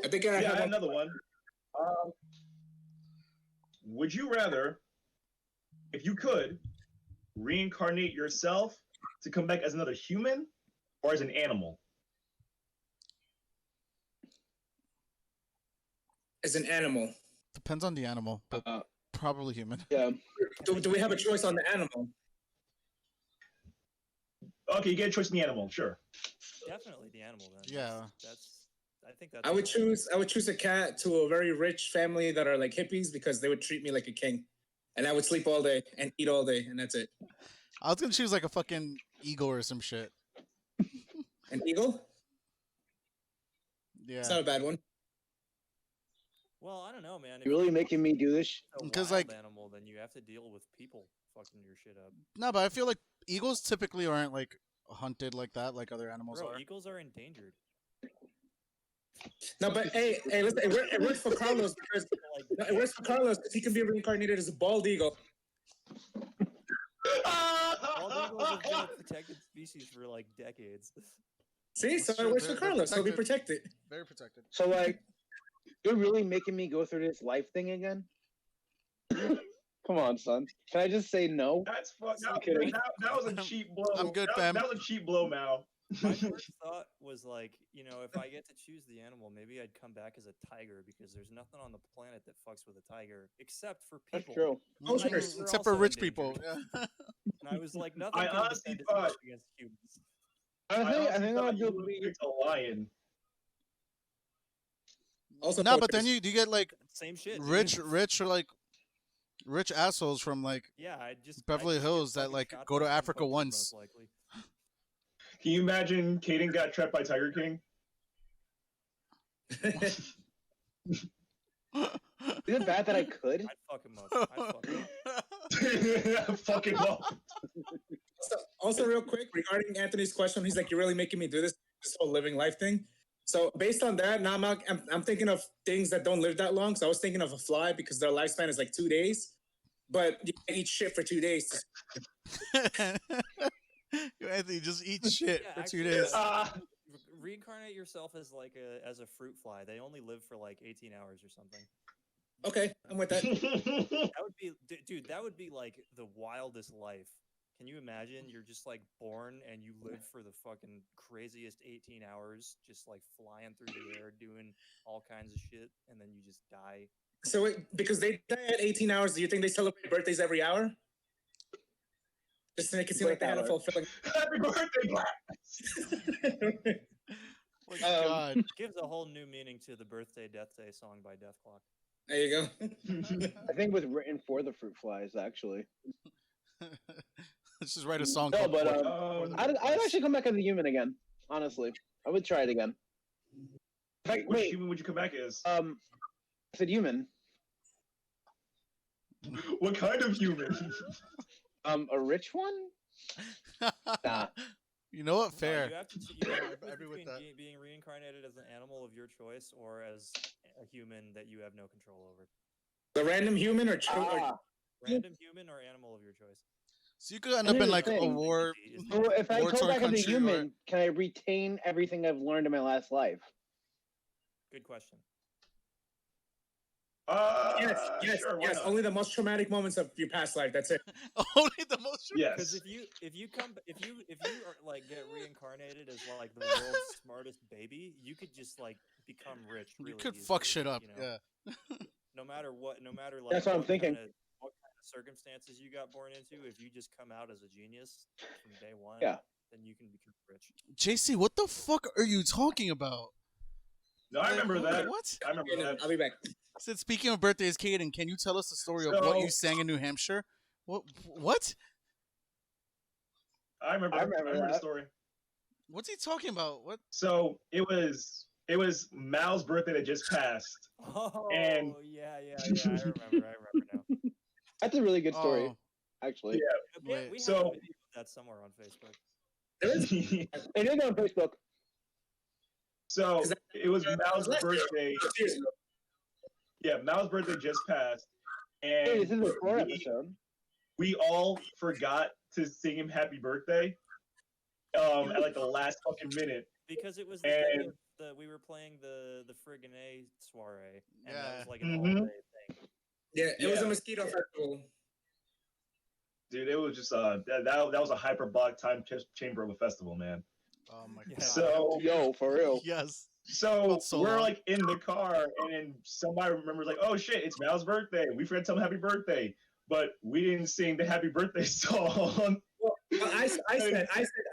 I think Yeah, I I have have another one. Would you rather, if you could, reincarnate yourself to come back as another human or as an animal? as an animal. Depends on the animal, but probably human. Yeah. Do we have a choice on the animal? Okay, you get a choice in the animal, sure. Definitely the animal then. Yeah. I think that's. I would choose a cat to a very rich family that are like hippies because they would treat me like a king, and I would sleep all day and eat all day, and that's it. I was gonna choose like a fucking eagle or some shit. An eagle? Yeah. It's not a bad one. Well, I don't know, man. If You're really making me do this. a 'Cause, wild like- animal, then you have to deal with people fucking your shit up. No, but I feel like eagles typically aren't like hunted like that, like other animals Bro, are. eagles are endangered. No, but hey, listen, it works for Carlos because no, it works for Carlos because he can be reincarnated as a bald eagle. Bald eagles have been a protected species for like decades. See, That's so true, it works for they're Carlos. He'll be protected. protected. Very protected. So like, you're really making me go through this life thing again? Come on, son. Can I just say no? That's fuck. I'm kidding. That was a cheap blow. I'm good, that, fam. That was a cheap blow, Mal. My first thought was like, you know, if I get to choose the animal, maybe I'd come back as a tiger because there's nothing on the planet that fucks with a tiger except for That's people. true. Oh, Tigers sure. are Except for also rich endangered. people. Yeah. And I was like, nothing I can honestly defend thought- itself against humans. I think thought I'll you do. would pick a lion. Also, No, but poachers. then you get like Same shit. dude. rich or like rich assholes from like Yeah, I just Beverly I'd just get Hills that, fucking like, shot go to by some Africa poachers, once. most likely. Can you imagine Caden got trapped by Tiger King? Is it bad that I could? I'd fuck him up. I'd fuck him up. Fucking up. Also, real quick, regarding Anthony's question, he's like, "You're really making me do this whole living life thing." So, based on that, now I'm thinking of things that don't live that long. So, I was thinking of a fly because their lifespan is like 2 days, but you can eat shit for 2 days. You Anthony just eat shit Yeah, for actually, 2 days. Reincarnate yourself as like as a fruit fly. They only live for like 18 hours or something. Okay, I'm with that. That would be, dude. That would be like the wildest life. Can you imagine? You're just like born and you live for the fucking craziest 18 hours, just like flying through the air, doing all kinds of shit, and then you just die. So, because they die at 18 hours, do you think they celebrate birthdays every hour? Just to make it seem like they had a fulfilling. Happy birthday, Black. Oh, God. Gives a whole new meaning to the birthday death day song by Death Clock. There you go. I think was written for the fruit flies, actually. Let's just write a song No, called but For the I'd Flies. actually come back as a human again. Honestly, I would try it again. In fact, Which wait, human would you come back as? I said human. What kind of human? A rich one? Nah. You know what? No, Fair. you have to you have to I agree with between that. being reincarnated as an animal of your choice or as a human that you have no control over. The random human or Random human or animal of your choice. So you could end And up in here's the like a thing. war. So if I war-torn go back as a country or- human, can I retain everything I've learned in my last life? Good question. yes, Sure, why yes. not? Only the most traumatic moments of your past life. That's it. Only the most. Because Yes. if you are like get reincarnated as like the world's smartest baby, you could just like become rich. Really You could easily, fuck shit up. you know? Yeah. No matter like That's what I'm thinking. What kind of circumstances you got born into, if you just come out as a genius from day one, Yeah. then you can become rich. JC, what the fuck are you talking about? No, I remember that. What? I remember that. I'll be back. I said, speaking of birthdays, Caden, can you tell us the story of what So- you sang in New Hampshire What? I remember the that. story. What's he talking about? What? So it was Mal's birthday that just passed. Oh, And- yeah. I remember now. That's a really good story, Oh, actually. Wait, We have so- a video of that somewhere on Facebook. It is on Facebook. So it was Mal's last year. birthday. 2 years ago. Yeah, Mal's birthday just passed, Hey, this and is a core episode. we all forgot to sing him happy birthday. At like the last fucking minute. Because it was the day And- of we were playing the friggin' A soiree, and that Yeah. was like an Mhm. all-day thing. Yeah, it was a Yeah. mosquito festival. Dude, it was just that was a hyperbolic time chamber of a festival, man. Oh my Yeah. god. So Yo, for real. Yes. So Felt so we're long. like in the car, and then somebody remembers like, "Oh shit, it's Mal's birthday." We forgot to tell him happy birthday, but we didn't sing the happy birthday song. Well, I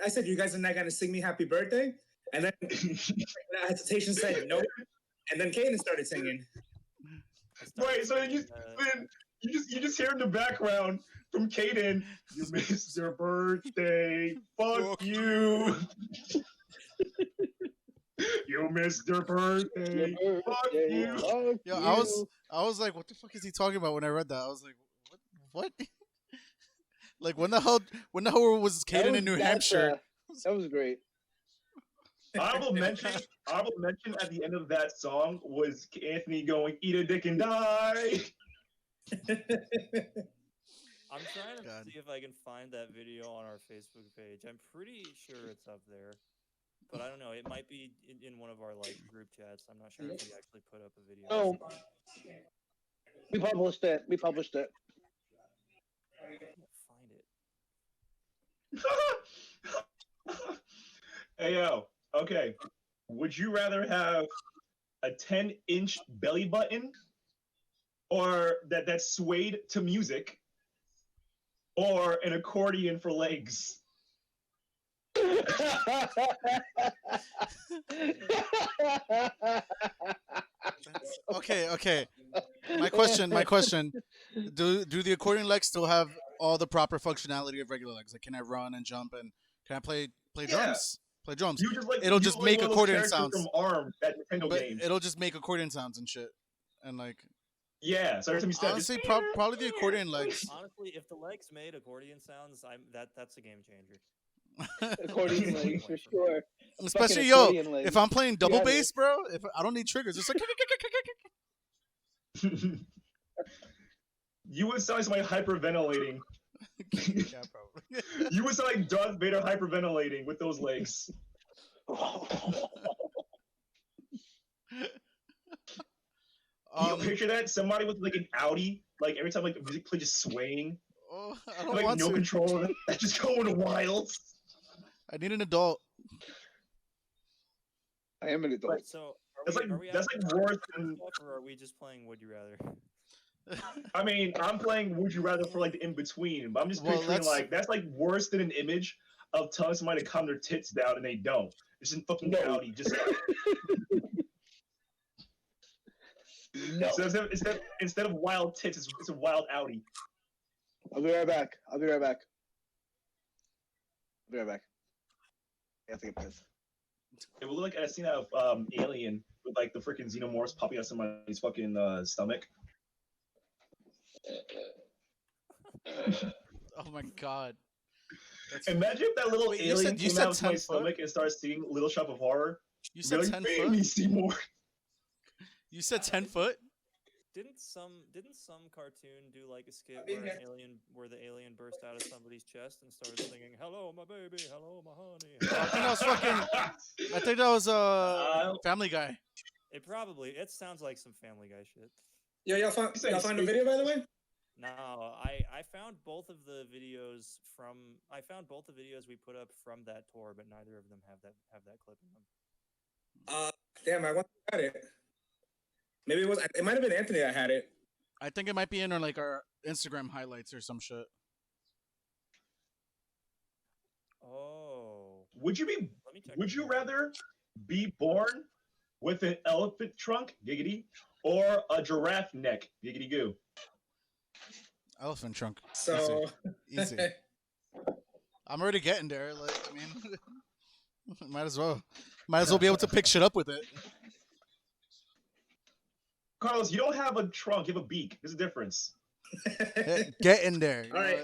said, you guys are not gonna sing me happy birthday, and then without hesitation said no, and then Kaden started singing. I started Right, so singing, then you just hear in the background from Kaden, "You missed your birthday. Fuck you." You missed your birthday. Fuck you. Fuck Yo, you. I was like, what the fuck is he talking about when I read that? I was like, what? Like when the hell was Caden in New Hampshire? That was great. Honorable mention at the end of that song was Anthony going, "Eat a dick and die." I'm trying to God. see if I can find that video on our Facebook page. I'm pretty sure it's up there, but I don't know. It might be in one of our like group chats. I'm not sure if we actually put up a video. Oh, we published it. I can't find it. Hey yo, okay. Would you rather have a 10-inch belly button, or that swayed to music, or an accordion for legs? Okay. My question. Do the accordion legs still have all the proper functionality of regular legs? Like, can I run and jump, and can I play drums? Play drums. You just like It'll you just like make one of those accordion characters sounds. from ARM, that Nintendo But game. it'll just make accordion sounds and shit. And like, Yeah, so every time you step, honestly, probably the accordion legs. Honestly, if the legs made accordion sounds, that's a game changer. Accordion legs for sure. Especially Fucking accordion legs. if I'm playing double got it. bass, bro. If I don't need triggers, it's like. you would sound like somebody hyperventilating. Yeah, probably. You would sound like Darth Vader hyperventilating with those legs. You picture that? Somebody with like an Audi, like every time like the music plays, just swaying, Oh, I don't like want no to. control, just going wild. I need an adult. I am an adult. So That's like actually worse playing than. stuff, or are we just playing Would You Rather? I mean, I'm playing Would You Rather for like the in between, but I'm just Well, picturing let's- like that's like worse than an image of telling somebody to calm their tits down and they don't. It's in fucking No. Audi, just No. so instead of wild tits, it's a wild Audi. I'll be right back. I have to get pissed. It would look like a scene out of Alien with like the freaking xenomorphs popping out somebody's fucking stomach. Oh my god. That's- Imagine if that little Wait, you alien said- you came said out of somebody's 10 foot? stomach and started singing Little Shop of Horror. You Be said like, 10 "Baby foot? Seymour." You said 10 foot? Didn't some cartoon do like a skit where the alien burst out of somebody's chest and started singing "Hello, my baby, hello, my honey"? I think that was Family Guy. It sounds like some Family Guy shit. Yo, y'all found the video, by the way? No, I found both of the videos we put up from that tour, but neither of them have that clip in them. Damn, I want to got it. Maybe it might have been Anthony that had it. I think it might be in like our Instagram highlights or some shit. Oh, Would you rather be born with an elephant trunk, giggity, or a giraffe neck, giggity goo? Elephant trunk. So Easy. I'm already getting there. Like, I mean, might as well be able to pick shit up with it. Carlos, you don't have a trunk. You have a beak. There's a difference. Get in there. All right.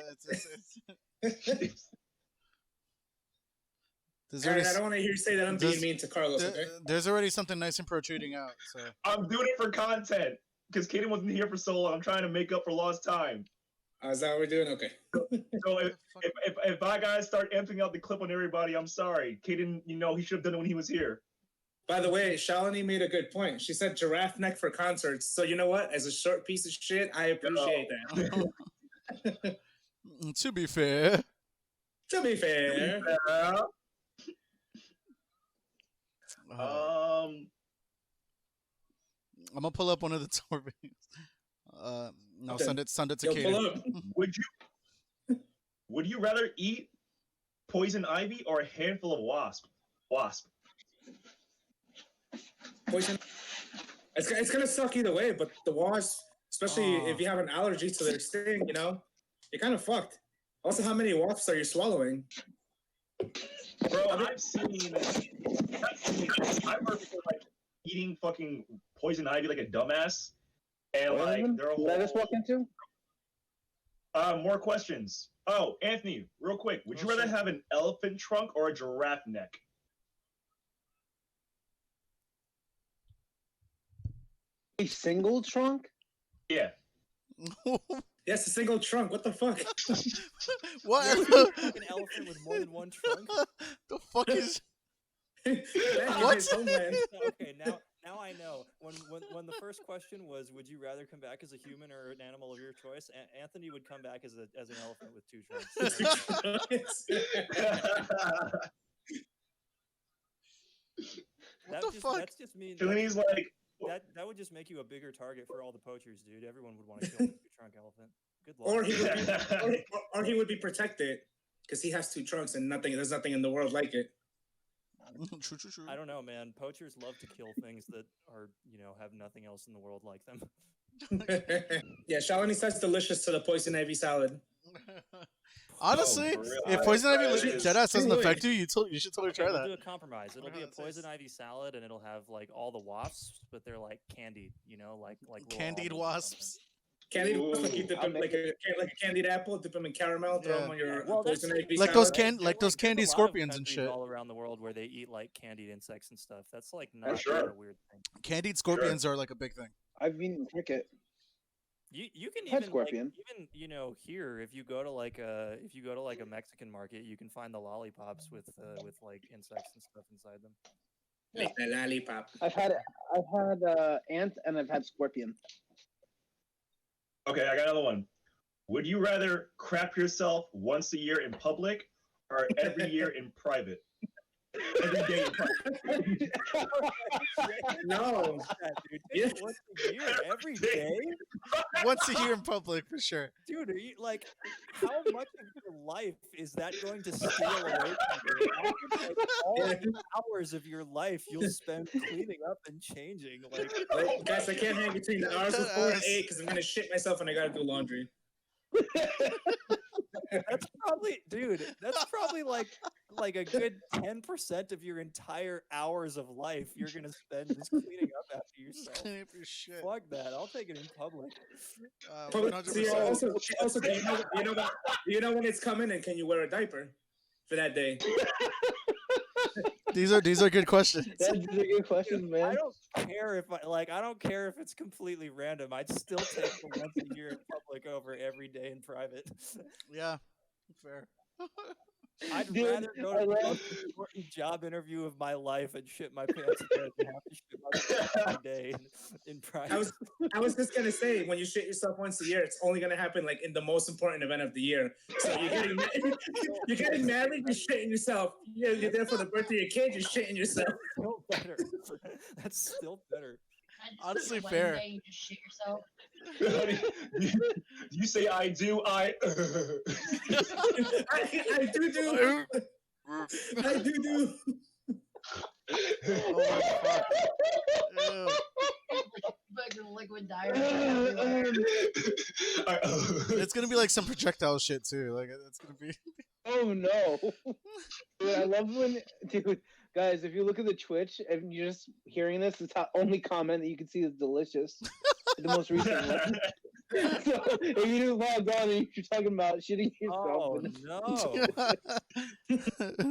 There's All already, right, I don't want to hear you say that I'm being Does- mean to Carlos. Okay. there's already something nice and protruding out. So I'm doing it for content because Kaden wasn't here for so long. I'm trying to make up for lost time. Is that what we're doing? Okay. So if I gotta start emptying out the clip on everybody, I'm sorry. Kaden, he should have done it when he was here. By the way, Shalini made a good point. She said giraffe neck for concerts. So you know what? As a short piece of shit, I appreciate that. to be fair, To be fair. Yeah. I'm gonna pull up one of the tour videos. No, Okay. send it to Yo, Katie. pull up. Would you rather eat poison ivy or a handful of wasp? Poison. It's gonna suck either way, but the wasp, especially if you have an allergy to their sting, you're kind of fucked. Also, how many wasps are you swallowing? Bro, I've heard people like eating fucking poison ivy like a dumbass, and like they're What I just walk into? more questions. Oh, Anthony, real quick, would you rather have an elephant trunk or a giraffe neck? A single trunk? Yeah. Yes, a single trunk. What the fuck? What? An elephant with more than one trunk. The fuck is? What? Okay, now I know. When the first question was, would you rather come back as a human or an animal of your choice? Anthony would come back as an elephant with 2 trunks. What the fuck? That's just mean. And then he's like, That would just make you a bigger target for all the poachers, dude. Everyone would want to kill a 2-trunk elephant. Good luck. Or he would be protected because he has 2 trunks and there's nothing in the world like it. True. I don't know, man. Poachers love to kill things that are, have nothing else in the world like them. Yeah, Shalini says delicious to the poison ivy salad. Honestly, for real. if poison ivy It's deadass doesn't too affect you, you should totally try We'll that. do a compromise. It'll be a It's- poison ivy salad, and it'll have like all the wasps, but they're like candied, like little Candied almonds or something. wasps. Candied Ooh. like you dip them like a candied apple, dip them in caramel, throw them on your Well, that's poison ivy Like salad. those There's candy a lot of scorpions and countries shit. all around the world where they eat like candied insects and stuff. That's like not sure. a weird thing. Candied scorpions are like a big thing. I've eaten cricket. You can Had even scorpion. here if you go to like a Mexican market, you can find the lollipops with like insects and stuff inside them. Like the lollipop. I've had ant and I've had scorpion. okay, I got another one. Would you rather crap yourself once a year in public or every year in private? Every day in private. No. Dude, once a year, every day, Once a year in public, for sure. dude. Are you like, how much of your life is that going to steal away from you? Like, all the hours of your life you'll spend cleaning up and changing. Like, Wait, guys, I can't hang between the hours of 4 and 8 because I'm gonna shit myself and I gotta do laundry. that's probably like a good 10% of your entire hours of life you're gonna spend just cleaning up after yourself. Clean up your shit. Fuck that. I'll take it in public. See, 100%. also, do you know when it's coming and can you wear a diaper for that day? These are good questions. That's a good question, I man. don't care if I don't care if it's completely random. I'd still take the once a year in public over every day in private. Yeah, fair. I'd Dude, rather go I to the love- most important job interview of my life and shit my pants in bed than have to shit myself every day in private. I was just gonna say, when you shit yourself once a year, it's only gonna happen like in the most important event of the year. So you're getting married, you're shitting yourself. You're there for the birthday of your kid, you're shitting yourself. Still better. That's still better. Honestly, One fair. day you just shit yourself. You say I do, I I do. I do. Oh my fuck. Ew. Fucking liquid diarrhea everywhere. It's gonna be like some projectile shit too. Like it's gonna be. Oh no! Dude, I love when, dude, guys. If you look at the Twitch and you're just hearing this, it's the only comment that you can see is delicious. The most recent one. So if you log on and you're talking about shitting yourself, Oh no!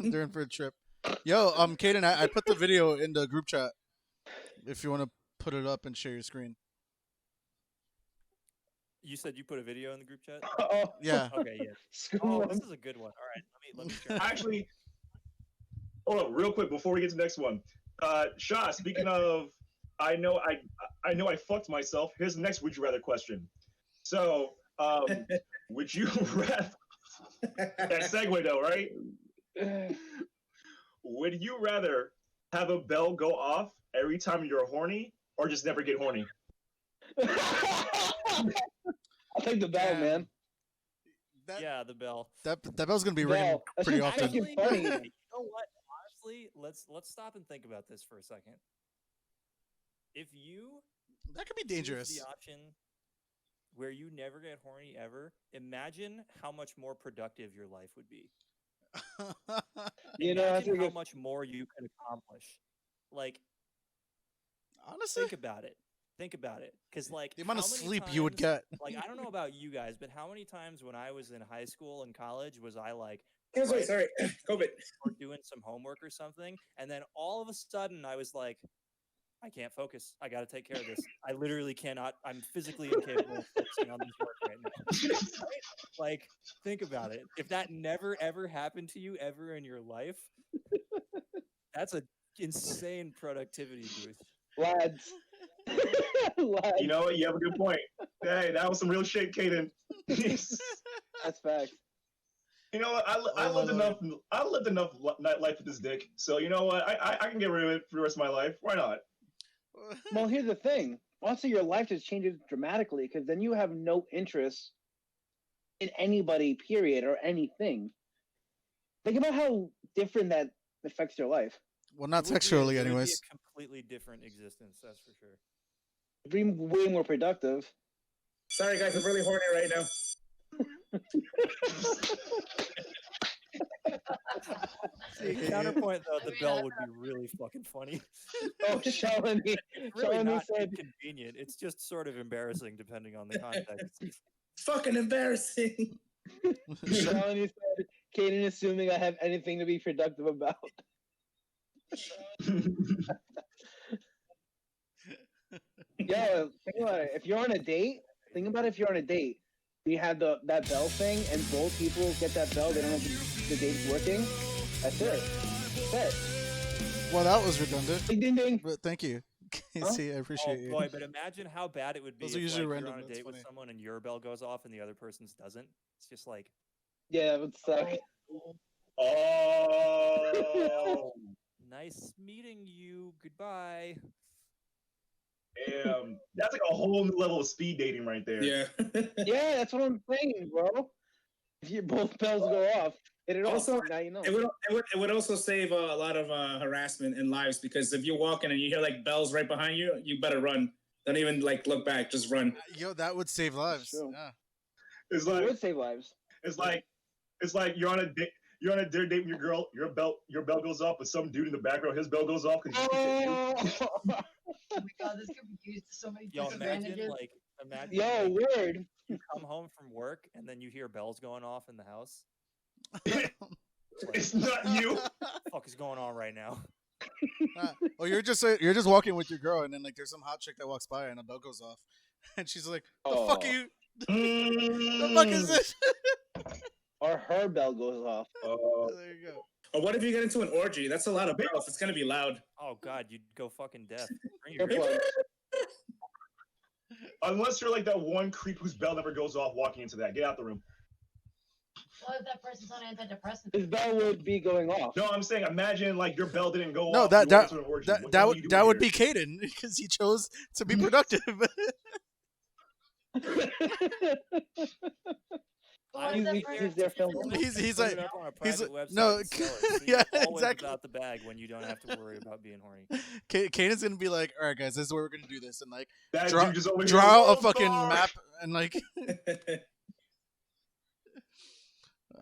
They're in for a trip. Yo, Kaden, I put the video in the group chat. If you want to put it up and share your screen. You said you put a video in the group chat. Yeah. Okay, yeah. Oh, this is a good one. All right, let me share. Actually, hold on, real quick before we get to the next one. Sha, speaking of, I know I fucked myself. Here's the next would you rather question. So, would you rather? That segue though, right? Would you rather have a bell go off every time you're horny, or just never get horny? I'll take the bell, man. Yeah, the bell. That bell's gonna be ringing That's pretty just often. fucking funny. You know what? Honestly, let's stop and think about this for a second. If you That could be choose dangerous. the option where you never get horny ever, imagine how much more productive your life would be. You know, I Imagine think how it's- much more you could accomplish. Like, Honestly, think about it. Think about it, because like the amount of how many sleep you would times- get. Like, I don't know about you guys, but how many times when I was in high school and college was I like Here's wait, right, sorry, COVID. or doing some homework or something, and then all of a sudden I was like, I can't focus. I got to take care of this. I literally cannot. I'm physically incapable of focusing on this work right now. Right? Like, think about it. If that never ever happened to you ever in your life, that's a insane productivity boost. Lads. Lads. You know what? You have a good point. Hey, that was some real shit, Kaden. That's facts. You know what? I lived enough. I lived enough life with this dick. So you know what? I can get rid of it for the rest of my life. Why not? Well, here's the thing. Also, your life just changes dramatically because then you have no interest in anybody, period, or anything. Think about how different that affects your life. Well, not It would be sexually, it would be anyways. a completely different existence, that's for sure. Be way more productive. Sorry guys, I'm really horny right now. See, counterpoint though, the bell would be really fucking funny. Oh, Shalini. It's really Shalini not said, inconvenient. It's just sort of embarrassing depending on the context. Fucking embarrassing. Shalini said, Kaden assuming I have anything to be productive about. Yeah, think about it. If you're on a date, think about if you're on a date. You have that bell thing, and both people get that bell. They don't know if the date's working. That's it. That's it. Well, that was redundant. Ding ding ding. But thank you, Casey. I Oh appreciate you. boy, but imagine how bad it would be Those are if usually like, random, you're on a that's date with funny. someone and your bell goes off and the other person's doesn't. It's just like, Yeah, it would suck. Oh, nice meeting you. Goodbye. damn! That's like a whole new level of speed dating right there. Yeah. Yeah, that's what I'm saying, bro. If your both bells go off, hit it Also, off. Now you know. It would also save a lot of harassment in lives because if you're walking and you hear like bells right behind you, you better run. Don't even like look back, just run. Yo, that would save lives. True. Yeah. It's It like would save lives. it's like you're on a date. You're on a date with your girl. Your bell goes off, but some dude in the background, his bell goes off because Oh, Oh my god, this could be used to so many Yo, disadvantages. imagine yo, like, word. you come home from work and then you hear bells going off in the house. it's not you. What the fuck is going on right now? Oh, you're just walking with your girl, and then like there's some hot chick that walks by, and a bell goes off, and she's like, "The fuck are you? The fuck is this?" Or her bell goes off. There you go. Or what if you get into an orgy? That's a lot of bells. It's gonna be loud. Oh god, you'd go fucking deaf. Bring your Earplugs. Unless you're like that one creep whose bell never goes off walking into that. Get out the room. What if that person's on antidepressants? His bell would be going off. No, I'm saying imagine like your bell didn't go No, off. that you went to an orgy. What the hell are you doing that would here? be Caden because he chose to be productive. What He was that leaves part? his there filming. He's Put like, it up on a he's private like- website no, and sell it, so yeah, you're always exactly. without the bag when you don't have to worry about being horny. Kanan's gonna be like, all right, guys, this is where we're gonna do this, and like That Draw- dude just over here. draw out a "World fucking star!" map and like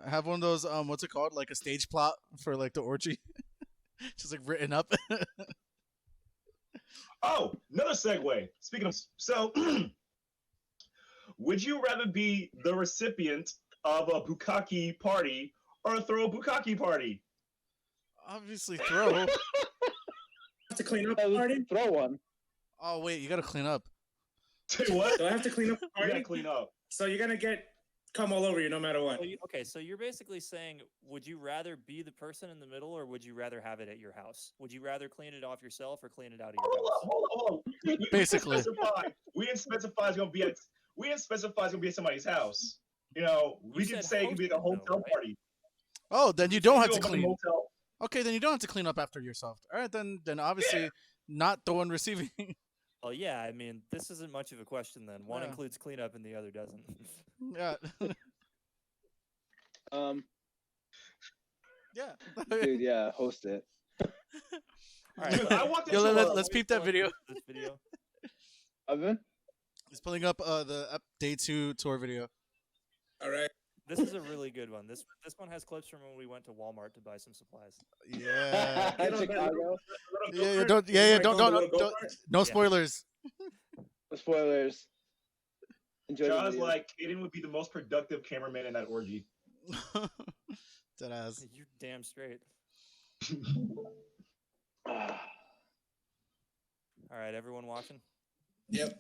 have one of those what's it called, like a stage plot for like the orgy, just like written up. Oh, another segue. Speaking of, so would you rather be the recipient of a bukkake party or throw a bukkake party? Obviously, throw. Have to clean up I the would party? throw one. Oh wait, you gotta clean up. Say what? Do I have to clean up the You gotta party? clean up. So you're gonna get come all over you no matter what. Okay, so you're basically saying, would you rather be the person in the middle, or would you rather have it at your house? Would you rather clean it off yourself or clean it out of your Hold house? on, hold on, hold on. Basically. We didn't specify it's gonna be at. We didn't specify it's gonna be at somebody's house. You know, we You can said say it could be at a hosting, hotel though, right? party. Oh, then you don't have You to go to the clean. motel. Okay, then you don't have to clean up after yourself. All right, then obviously not the one receiving. Well, yeah, I mean, this isn't much of a question then. One Yeah. includes cleanup and the other doesn't. Yeah. Yeah. Dude, yeah, host it. All right, Dude, I want this Yo, to, let's peep that video. This video. Oven? He's pulling up the day 2 tour video. All right. This is a really good one. This one has clips from when we went to Walmart to buy some supplies. Yeah. In Chicago. Yeah, don't no Yeah. spoilers. No spoilers. Enjoy the John's video. like, Aiden would be the most productive cameraman in that orgy. Deadass. You damn straight. Ah, All right, everyone watching? Yep.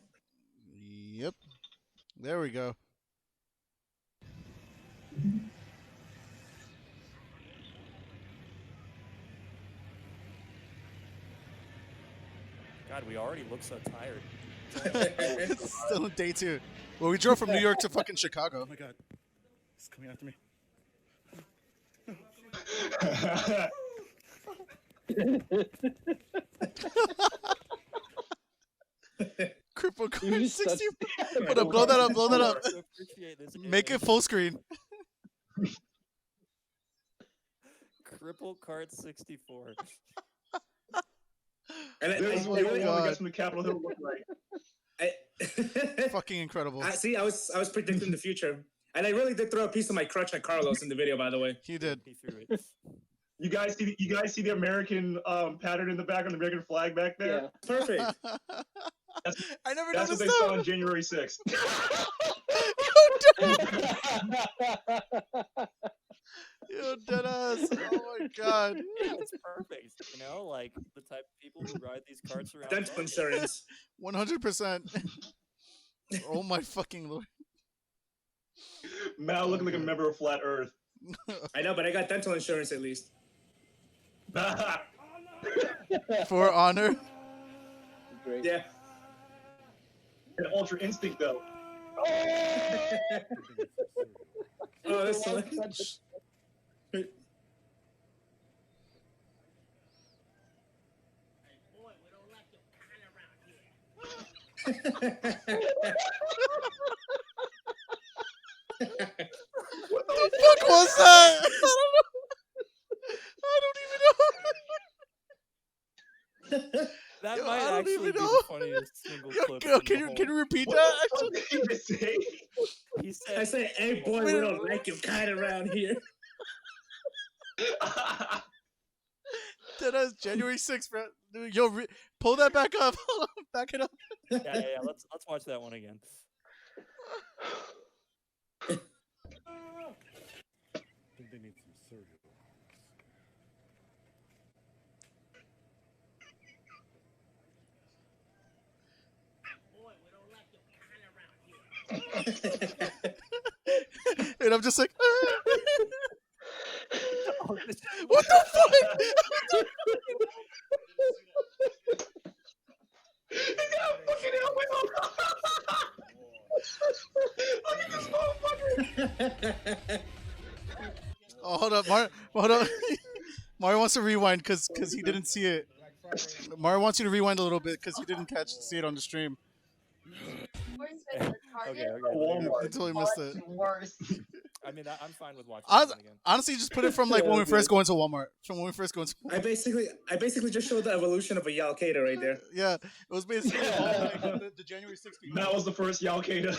Yep. There we go. God, we already look so tired. It's still day 2. Well, we drove from New York to fucking Chicago. Oh my god. He's coming after me. Cripple You're Card just such- 60. Hold up, blow that up, blow that up. I appreciate this Make it image. full screen. Cripple Cart 64. And This is Oh what my the only one God. gets from the Capitol Hill look like. Fucking incredible. I see. I was predicting the future, and I really did throw a piece of my crutch at Carlos in the video. By the way, He did. He threw it. You guys see the American pattern in the back on the American flag back there? yeah. perfect. I never That's noticed what they saw that. on January 6th. Yo, deadass. Oh my god. It's perfect. You know, like the type of people who ride these carts around. Dental insurance. 100%. Oh my fucking lord. Mal looking like a member of Flat Earth. I know, but I got dental insurance at least. For honor. Great. Yeah. An Ultra Instinct though. Oh, that's one. What the Fuck was that? I don't even know. That Yo, might I don't actually even be know. the funniest single Yo, clip. yo, in can the you whole- can you repeat What that? the fuck did he just say? He I said, say, hey boy, we don't like your kind around here. Deadass January 6th, bro. Dude, yo, pull that back up. Hold on, back it up. yeah. Let's watch that one again. They need some surgery. And I'm just like, Oh, this- what the fuck? He got a fucking helmet on. Look at this motherfucker. Oh, hold up, hold up. Mario wants to rewind because he didn't see it. Mario wants you to rewind a little bit because he didn't see it on the stream. Where's the Target? Okay. Walmart. I totally missed it. Worse. I mean, I'm fine with watching Hon- it again. Honestly, just put it from like when we first go into Walmart. From when we first go into. I basically just showed the evolution of a Yalkeda right there. Yeah, it was basically all like the January 6th people. That was the first Yalkeda.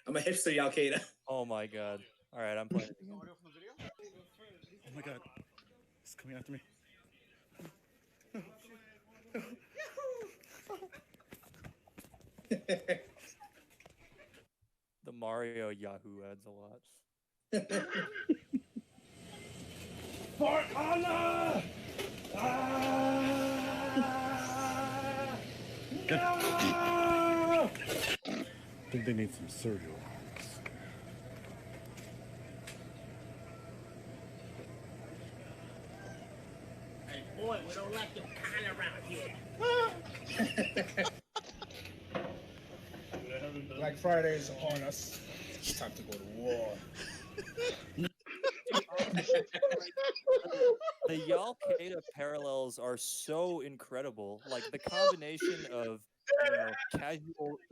I'm a hipster Yalkeda. Oh my god! All right, I'm playing it again. Oh my god. It's coming after me. The Mario Yahoo adds a lot. For Allah! I think they need some surgery. Boy, we don't like them kind around here. Black Friday is upon us. It's time to go to war. The Yalkeda parallels are so incredible. Like the combination of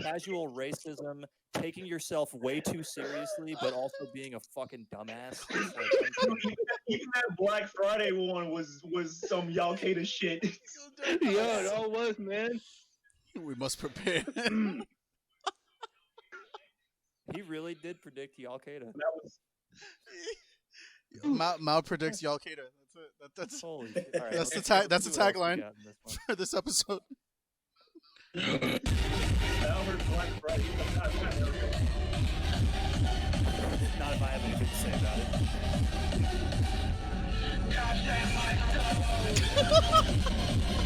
casual racism, taking yourself way too seriously, but also being a fucking dumbass. It's like, Even that Black Friday one was some Yalkeda shit. Yeah, it all was, man. We must prepare. he really did predict Yalkeda. That was Mal predicts Yalkeda. That's it. That's Holy shit. All right, that's the let's tag. see That's the what else we tagline got in this one. for this episode. Albert Black Friday. Not if I have anything to say about it.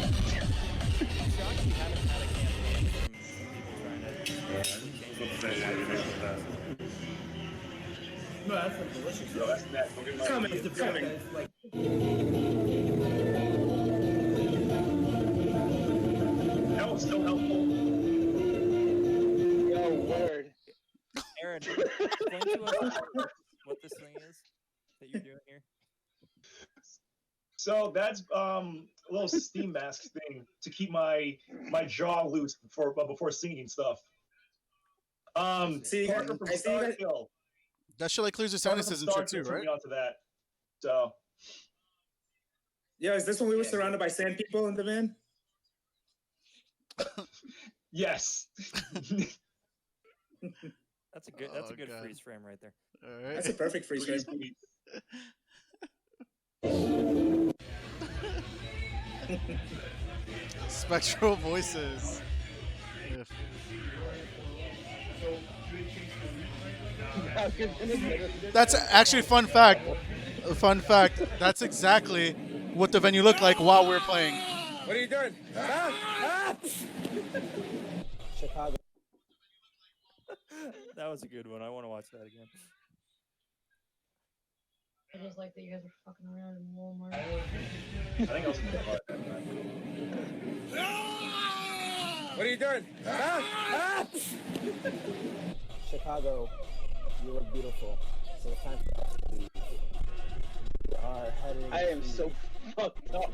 I'm shocked we haven't had a campaign from people trying to No, that's like delicious. Yo, that's that. Don't get my Coming, idea. it's coming. That was so helpful. Yo, word. Aaron, explain to us what this thing is that you're doing here. So that's a little steam mask thing to keep my jaw loose before singing stuff. See, Parker from I see Star that- Hill. That shit like clears your Parker sinuses from and Star shit too, Hill turned right? me onto that. So Yeah, is this when we were surrounded by sand people in the van? yes. That's a good. That's a good freeze frame right there. All right. That's a perfect freeze frame. Spectral voices. That's actually fun fact. A fun fact. That's exactly what the venue looked like while we were playing. What are you doing? Chicago. That was a good one. I want to watch that again. I just like that you guys are fucking around in Walmart. I think I was in the car. What are you doing? Chicago, you look beautiful. So it's time for us to leave. We are heading. I am so fucked up.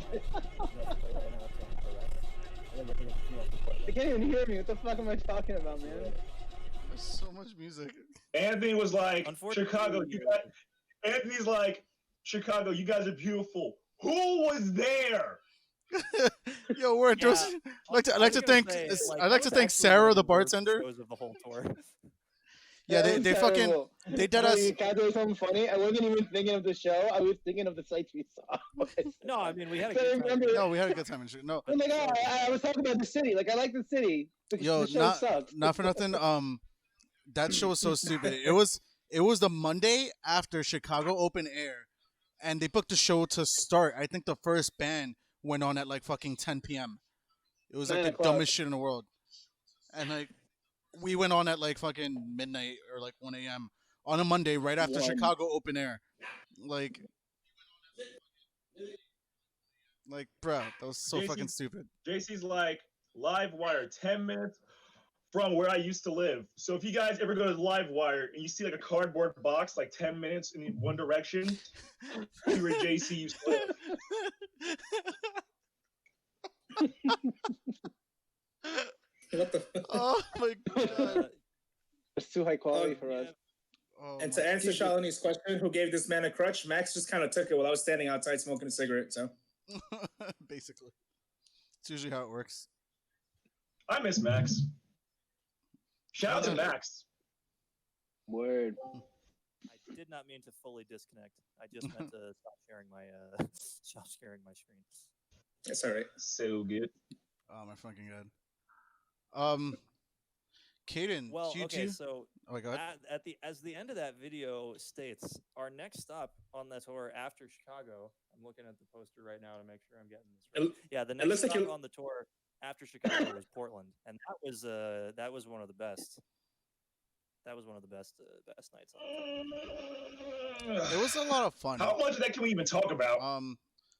They can't even hear me. What the fuck am I talking about, man? There's so much music. Anthony was like, Unfortunately, Chicago, Anthony's like, Chicago, you guys are beautiful. Who was there? Yo, we're Yeah, I'd like to thank I'd like to thank Sarah, the bartender. Shows of the whole tour. Yeah, they fucking terrible. they did us. Can I do something funny? I wasn't even thinking of the show. I was thinking of the sights we saw. No, I mean we had a So I good time. remember- No, we had a good time and shit. No, Oh my god, I was talking about the city. Like, I like the city. yo, The show not sucks. not for nothing. That show was so stupid. It was the Monday after Chicago Open Air, and they booked the show to start. I think the first band went on at like fucking 10 p.m. It was like 9 the o'clock. dumbest shit in the world, and like we went on at like fucking midnight or like 1 a.m. on a Monday right after One. Chicago Open Air. Like, bruh, that was so JC fucking stupid. JC's like, Live Wire, 10 minutes from where I used to live. So if you guys ever go to Live Wire and you see like a cardboard box, like 10 minutes in one direction, see where JC used to live. What the? Oh my god. It's too high quality Oh, for us. Oh, And my- to answer Shalini's question, who gave this man a crutch? Max just kind of took it while I was standing outside smoking a cigarette. So basically, it's usually how it works. I miss Max. Shout out to Max. Word. I did not mean to fully disconnect. I just meant to stop sharing my screen. it's all right. So good. Oh my fucking god. Caden, Well, did okay, you? so Oh my god. as the end of that video states, our next stop on the tour after Chicago. I'm looking at the poster right now to make sure I'm getting this right. Yeah, the next looks like stop you- on the tour after Chicago was Portland, and that was one of the best. That was one of the best nights on the tour. It was a lot of fun. How much of that can we even talk about?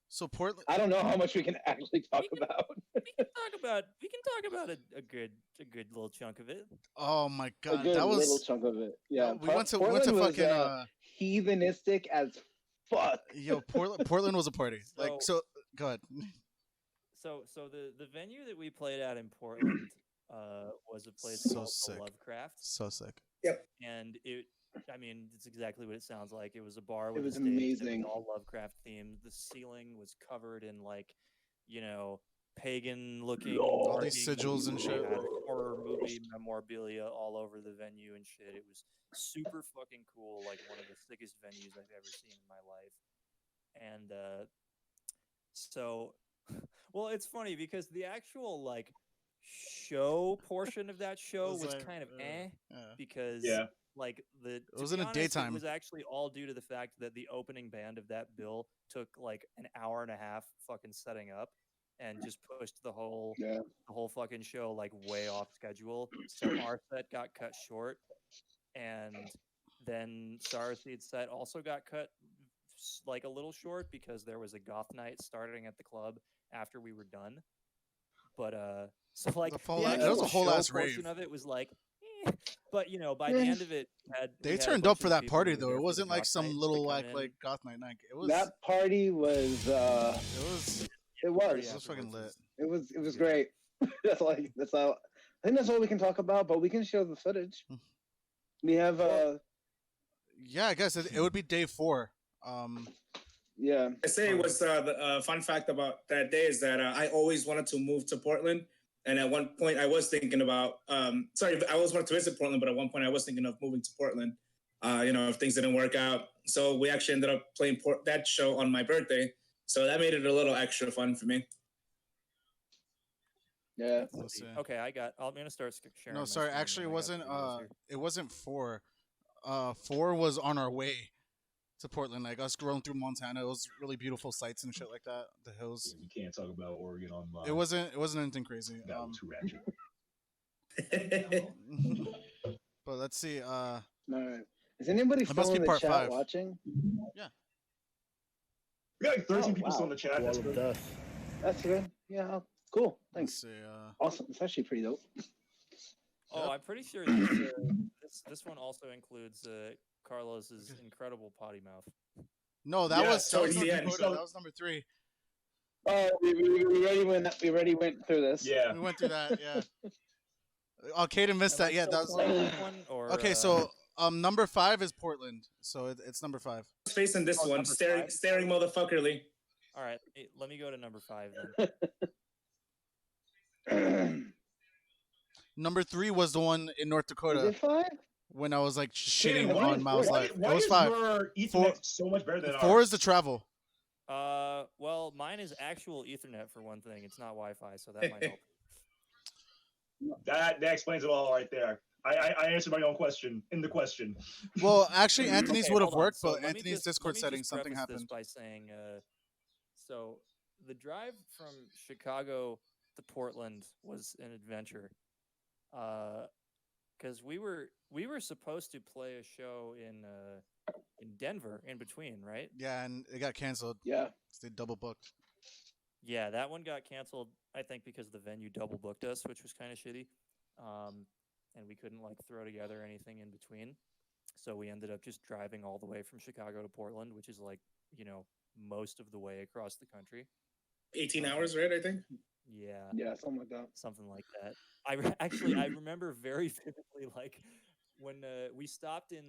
So Portland. I don't know how much we can actually talk about. We can talk about a good little chunk of it. Oh my A god, good that little was. chunk of it. Yeah, we went to Portland was, fucking heathenistic as fuck. Yo, Portland was a party. So go ahead. So the venue that we played at in Portland was a place So called sick. the Lovecraft, So sick. and it's exactly what it sounds like. It was a bar with It was a stage that was amazing. all Lovecraft themed. The ceiling was covered in pagan looking All these sigils and shit. horror movie memorabilia all over the venue and shit. It was super fucking cool, like one of the sickest venues I've ever seen in my life. And so well, it's funny because the actual show portion of that show was kind of because it was in the daytime. It was actually all due to the fact that the opening band of that bill took an hour and a half fucking setting up and just pushed the whole fucking show way off schedule. So our set got cut short, and then Starseed's set also got cut a little short because there was a goth night starting at the club after we were done. But so it was a actual whole show ass portion rave. of it was but by the end of it, They turned up for that party though. It wasn't like some little goth night. It was that party was. It was fucking lit. It was great. that's all. I think that's all we can talk about. But we can show the footage. We have. Yeah, I guess it would be day 4. Yeah. I say it was the fun fact about that day is that I always wanted to move to Portland. And at one point I was thinking about, I always wanted to visit Portland, but at one point I was thinking of moving to Portland, if things didn't work out. So we actually ended up playing that show on my birthday. So that made it a little extra fun for me. Yeah. Okay, I'm going to start sharing. No, sorry. Actually, it wasn't 4. 4 was on our way to Portland. Us going through Montana. It was really beautiful sights and shit like that. The hills. You can't talk about Oregon on. It wasn't anything crazy. That was too ratchet. But let's see. All right. Is anybody It must still be in the part chat 5. watching? Yeah. We got 13 people wow. still in the chat. That's good. That's good. Yeah. Cool. Thanks. Let's see. Awesome. It's actually pretty dope. Oh, I'm pretty sure this one also includes Carlos's incredible potty mouth. No, that was towards North the end. Dakota. That was number 3. Oh, we already went through this. Yeah. We went through that. Yeah. Oh, Caden missed that. Yeah, that was. One, or, Okay, so number 5 is Portland. So it's number 5. Facing this one, staring motherfuckerly. All right, let me go to number 5 then. Number 3 was the one in North Dakota. Is it 5? When I was Shitting shitting on Miles' life. Why It was is 5. your Ethernet 4 so much better than 4 ours? is the travel. Well, mine is actual Ethernet for one thing. It's not Wi-Fi, so that might help. That explains it all right there. I answered my own question in the question. Well, actually, Anthony's Okay, would have hold on. worked, So but let me Anthony's just- Discord let me settings, just something preface this happened. by saying, so the drive from Chicago to Portland was an adventure, because we were supposed to play a show in Denver in between, right? Yeah, and it got canceled. Yeah. They double booked. Yeah, that one got canceled, I think, because the venue double booked us, which was kind of shitty. And we couldn't throw together anything in between. So we ended up just driving all the way from Chicago to Portland, which is most of the way across the country. 18 hours, right? I think. Yeah. Yeah, something like that. Something like that. I remember very vividly when we stopped in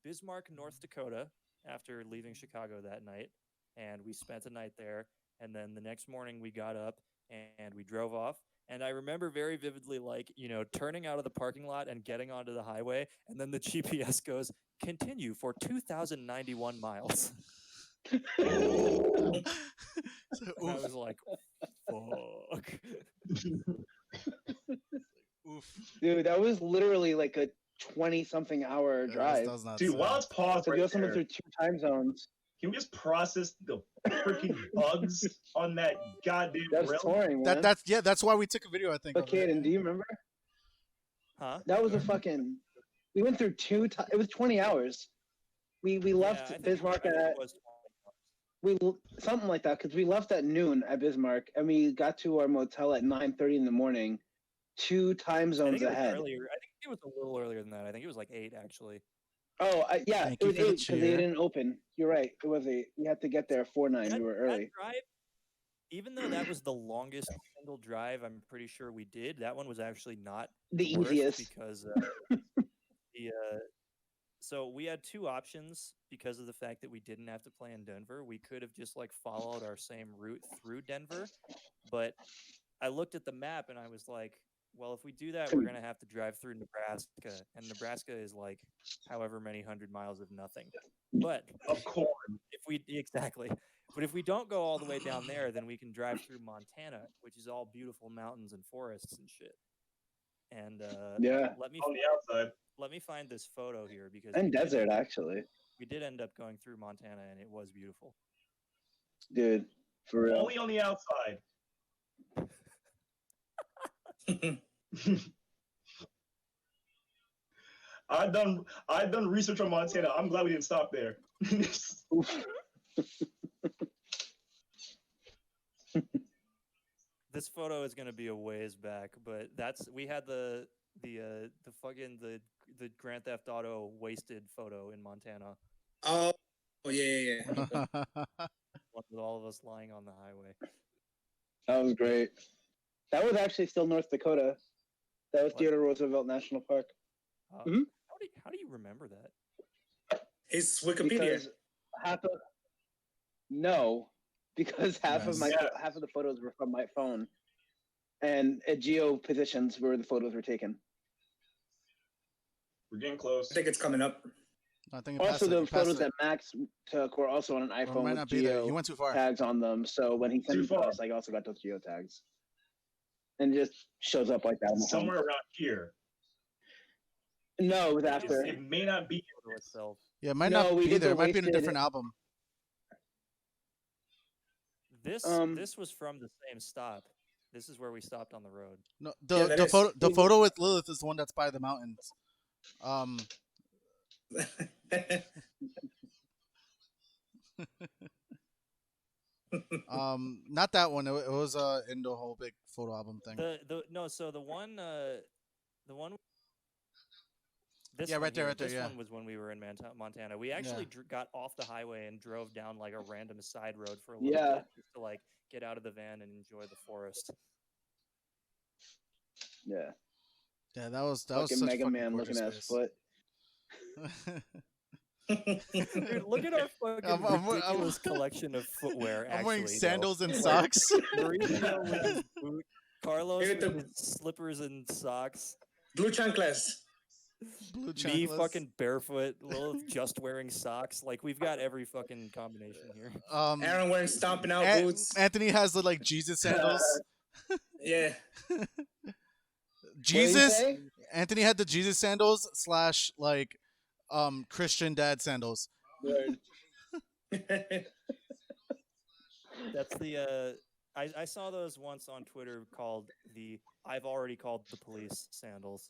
Bismarck, North Dakota, after leaving Chicago that night, and we spent the night there. And then the next morning we got up and we drove off. And I remember very vividly, like, turning out of the parking lot and getting onto the highway, and then the GPS goes, continue for 2,091 miles. And I was like, fuck. Oof. Dude, that was literally like a 20-something hour drive. Dude, while it's paused to right go somewhere there, through 2 time zones. can we just process the freaking bugs on that goddamn That's rail? touring, man. That's why we took a video, I think. But Caden, do you remember? Huh? That was a fucking. We went through 2 times. It was 20 hours. We left Bismarck at. Something like that, because we left at noon at Bismarck and we got to our motel at 9:30 in the morning, 2 time zones ahead. Earlier. I think it was a little earlier than that. I think it was like 8 actually. Oh yeah, Thank it you was for the 8 because they cheer. didn't open. You're right. It was 8. We had to get there 4:09. We were early. That drive, even though that was the longest single drive, I'm pretty sure we did. That one was actually not The worst easiest. because so we had 2 options because of the fact that we didn't have to play in Denver. We could have just like followed our same route through Denver, but I looked at the map and I was like, well, if we do that, we're gonna have to drive through Nebraska, and Nebraska is like however many 100 miles of nothing. But Of corn. But if we don't go all the way down there, then we can drive through Montana, which is all beautiful mountains and forests and shit. And Yeah. let me On the outside. let me find this photo here because And we did desert, end up- actually. we did end up going through Montana, and it was beautiful. Dude, for real. Only on the outside. I've done research on Montana. I'm glad we didn't stop there. This photo is gonna be a ways back, but we had the Grand Theft Auto wasted photo in Montana. Oh yeah. With all of us lying on the highway. That was great. That was actually still North Dakota. That was What? Theodore Roosevelt National Park. Mhm. How do you remember that? It's Wikipedia. Because because half of Nice. half of the photos were from my phone, and at geo positions where the photos were taken. We're getting close. I think it's coming up. I think it passed Also, it. the You passed photos it. that Max took were also on an Or it iPhone might with not be there. geo You went too far. tags on them. So when he sent Too it to far. us, I also got those geo tags, and it just shows up like that. On the phone. Somewhere around here. No, it was It's- after. It may not be. Photo itself. Yeah, it might No, not we be did there. the It might be in a wasted- different album. This was from the same stop. This is where we stopped on the road. No, Yeah, that is. the photo with Lilith is the one that's by the mountains. Not that one. It was in the whole big photo album thing. So the one this Yeah, one right there, here, right there, this yeah. one was when we were in Montana. We actually got off the highway and drove down like a random side road for a little Yeah. bit just to like get out of the van and enjoy the forest. Yeah. Yeah, that was Fucking such Mega fucking Man gorgeous looking ass space. foot. Dude, look at our fucking I'm ridiculous collection of footwear. I'm wearing actually, sandals and Like, socks. Mauricio with his boot, Carlos Hey, with the- his slippers and socks. Blue chanclas. Blue Me chanclas. fucking barefoot, Lilith just wearing socks. Like we've got every fucking combination here. Aaron wearing stomping out boots. Anthony has the like Jesus sandals. Yeah. Jesus. Anthony had the Jesus sandals / like Christian dad sandals. That's the I saw those once on Twitter called the I've already called the police sandals.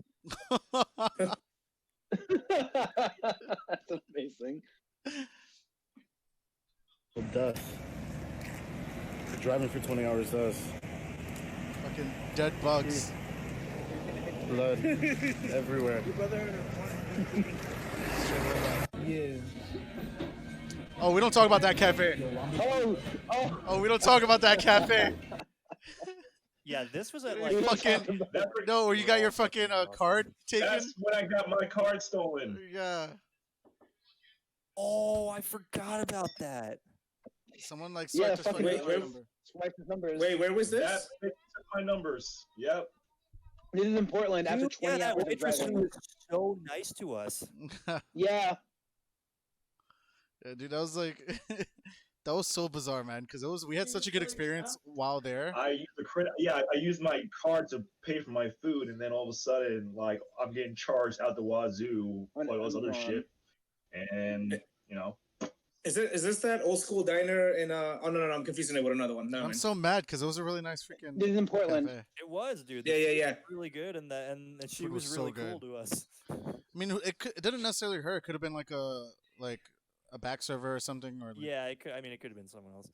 That's amazing. Death. Driving for 20 hours does. Fucking dead bugs. Blood everywhere. Yeah. Oh, we don't talk about that cafe. Oh. Oh, we don't talk about that cafe. Yeah, this was at like You fucking no, where you got your fucking card taken. That's when I got my card stolen. Yeah. Oh, I forgot about that. Someone like Yeah, swiped his fucking fucking card number. Swipe his numbers. Wait, where was That this? took my numbers. Yep. This is in Portland after Dude, 20 yeah, that hours of waitress driving. was so nice to us. Yeah. Yeah, dude, that was like that was so bizarre, man. Because we had such a good experience while there. I used the credit. Yeah, I used my card to pay for my food, and then all of a sudden, like, I'm getting charged out the wazoo for all this other shit. And you know, Is this that old school diner in oh no, I'm confusing it with another one. No, I'm so mad because it was a really nice freaking. This is in Portland. cafe. It was, dude. Yeah, The yeah, food yeah. was really good, and she Food was was so really good. cool to us. I mean, it didn't necessarily hurt. It could have been like a back server or something, or like, Yeah, it could. I mean, it could have been someone else.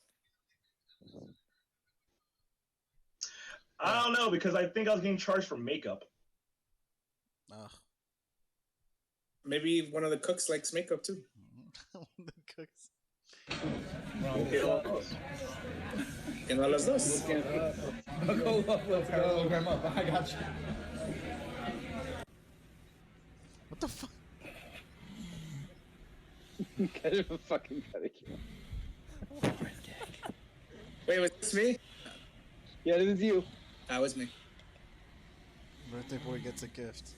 I don't know because I think I was getting charged for makeup. Ugh. Maybe one of the cooks likes makeup too. The cooks. Okay, well, close. En a los dos. Go up, let's go. Grandma, I got you. What the fuck? Kind of a fucking pedicure. Wait, was this me? Yeah, this is you. That was me. Birthday boy gets a gift.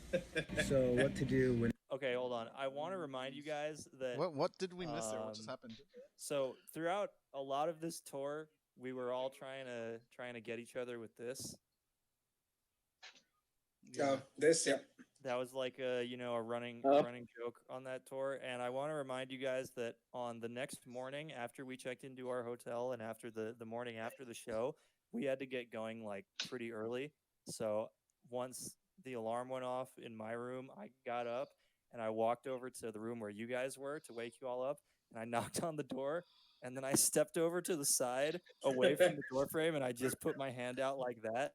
So what to do when? Okay, hold on. I want to remind you guys that. What did we miss there? What just happened? So throughout a lot of this tour, we were all trying to get each other with this. This, yeah. That was like a running joke on that tour, and I want to remind you guys that on the next morning after we checked into our hotel and after the morning after the show, we had to get going like pretty early. So once the alarm went off in my room, I got up and I walked over to the room where you guys were to wake you all up, and I knocked on the door, and then I stepped over to the side away from the door frame, and I just put my hand out like that.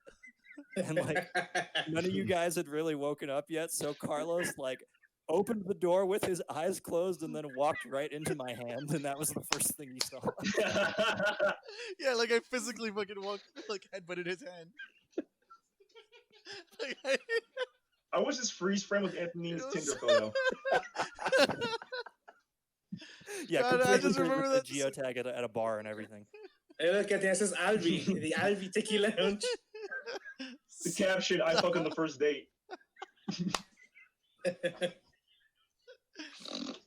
And like none of you guys had really woken up yet, so Carlos like opened the door with his eyes closed and then walked right into my hand, and that was the first thing he saw. Yeah, like I physically fucking walked, like headbutted his hand. Like, I wish this freeze frame with Anthony's Tinder photo. Yeah, God, I just remember the that. geotag at a bar and everything. Hey, look at this. This is Alvi, the Alvi Tequila Lounge. The caption: "I fuck on the first date."